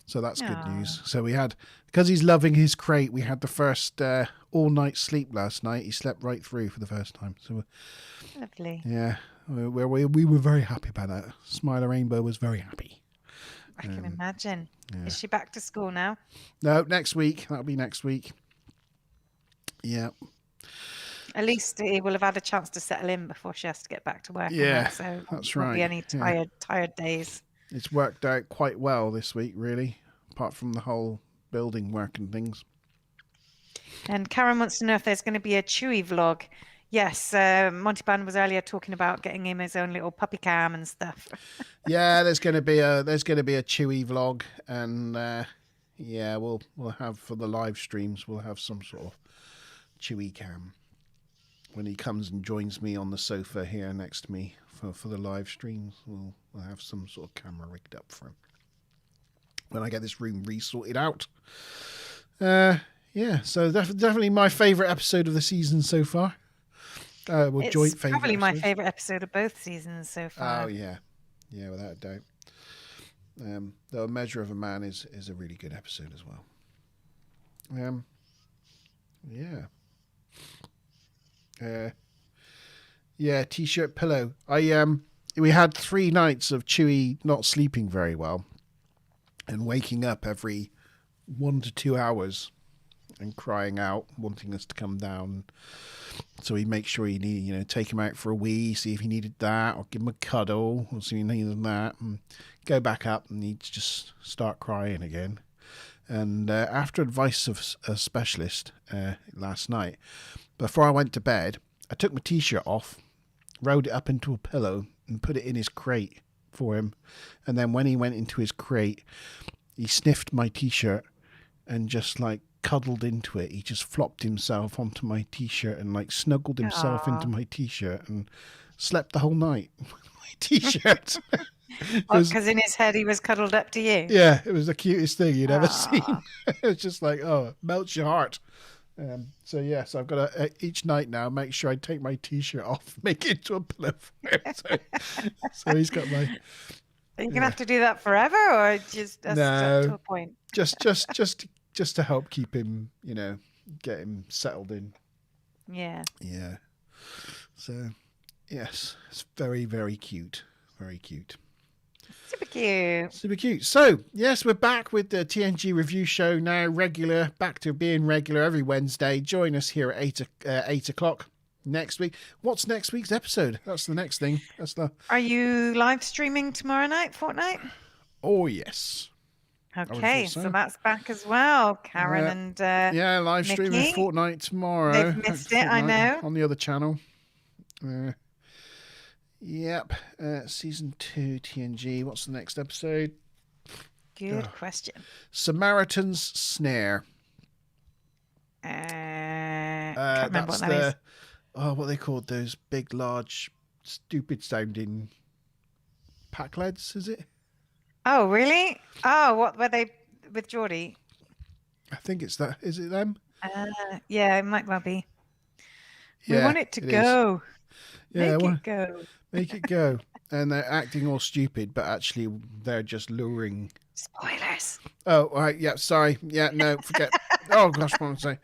So that's good news. So because he's loving his crate, we had the first all-night sleep last night. He slept right through for the first time. So Lovely. yeah, we were very happy about that. Smiler Rainbow was very happy. I can imagine. Yeah. Is she back to school now? No, next week. That'll be next week. Yeah. At least he will have had a chance to settle in before she has to get back to work. Yeah, so that's won't right. be any tired days. It's worked out quite well this week, really, apart from the whole building work and things. And Karen wants to know if there's going to be a Chewy vlog. Yes, Monty Ban was earlier talking about getting him his own little puppy cam and stuff. Yeah, there's going to be a Chewy vlog, and yeah, we'll have, for the live streams, we'll have some sort of Chewy cam when he comes and joins me on the sofa here next to me for the live streams. We'll have some sort of camera rigged up for him when I get this room resorted out. Yeah, so definitely my favourite episode of the season so far. It's joint favourite. Probably my favourite episode of both seasons so far. Oh yeah, without a doubt. The Measure of a Man is a really good episode as well. Yeah, T-shirt pillow. We had 3 nights of Chewy not sleeping very well and waking up every 1 to 2 hours and crying out, wanting us to come down. So we'd make sure take him out for a wee, see if he needed that, or give him a cuddle, or see if he needed that, and go back up, and he'd just start crying again. And after advice of a specialist last night, before I went to bed, I took my T-shirt off, rolled it up into a pillow, and put it in his crate for him. And then when he went into his crate, he sniffed my T-shirt and just like cuddled into it. He just flopped himself onto my T-shirt and like snuggled himself into my T-shirt and slept the whole night with my T-shirt. Because in his head he was cuddled up to you. Yeah, it was the cutest thing you'd ever seen. It was just like, oh, it melts your heart. So yes, I've got to each night now make sure I take my T-shirt off, make it into a pillow for him. So he's got my. Are you gonna have to do that forever, or just up to a point? Just to help keep him, get him settled in. Yeah. Yeah. So, Yes, it's very, very cute. Very cute. Super cute. Super cute. So, yes, we're back with the TNG Review Show now, regular, back to being regular every Wednesday. Join us here at 8 o'clock next week. What's next week's episode? That's the next thing. Are you live streaming tomorrow night, Fortnite? Oh, yes. Okay, so. so that's back as well, Karen and yeah, live Mickey. streaming Fortnite tomorrow. They've missed it, I know. On the other channel. Yep. Season 2 TNG. What's the next episode? Good question. Samaritan's Snare. Can't remember That's what that is. what are they called? Those big, large, stupid sounding pack leads, is it? Oh, really? Oh, what were they with Geordie? I think it's that. Is it them? Yeah, it might well be. We Yeah, want it to it go. is. Yeah, Make it go. Make it go. And they're acting all stupid, but actually they're just luring. Spoilers. Oh, all right. Yeah, sorry. Yeah, no, forget. Oh, gosh, what am I saying?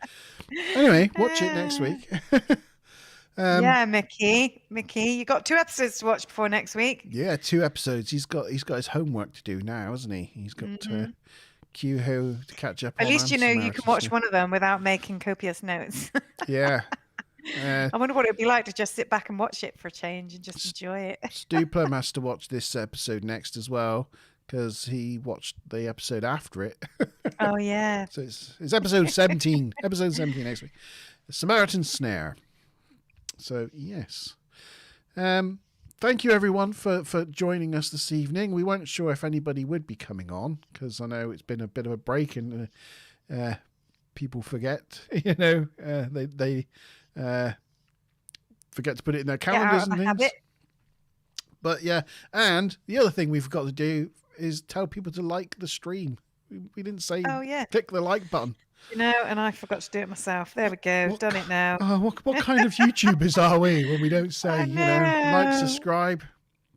Anyway, watch it next week. Yeah, Mickey, you got 2 episodes to watch before next week. Yeah, 2 episodes. He's got his homework to do now, hasn't he? He's got Q-Ho to catch up on. At least you know you can watch one of them without making copious notes. Yeah. I wonder what it would be like to just sit back and watch it for a change and just enjoy it. Stu Plum has to watch this episode next as well because he watched the episode after it. Oh, yeah. So it's episode 17. Episode 17 next week. The Samaritan Snare. So, yes. Thank you, everyone, for joining us this evening. We weren't sure if anybody would be coming on because I know it's been a bit of a break and people forget, they forget to put it in their calendars and things. Habit. But yeah, and the other thing we've got to do is tell people to like the stream. We didn't say click the like button. And I forgot to do it myself. There we go. Done it now. What kind of YouTubers are we when we don't say, like, subscribe,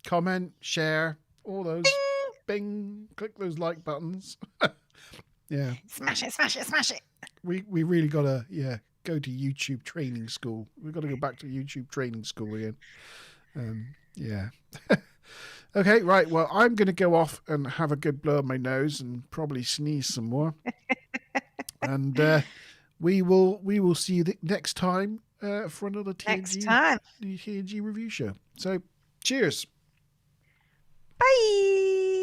comment, share, all those, bing, click those like buttons. Yeah. Smash it. We really got to, go to YouTube training school. We've got to go back to YouTube training school again. Yeah. Okay, right. Well, I'm going to go off and have a good blow on my nose and probably sneeze some more. And we will see you next time for another TNG Review Show. So, cheers. Bye.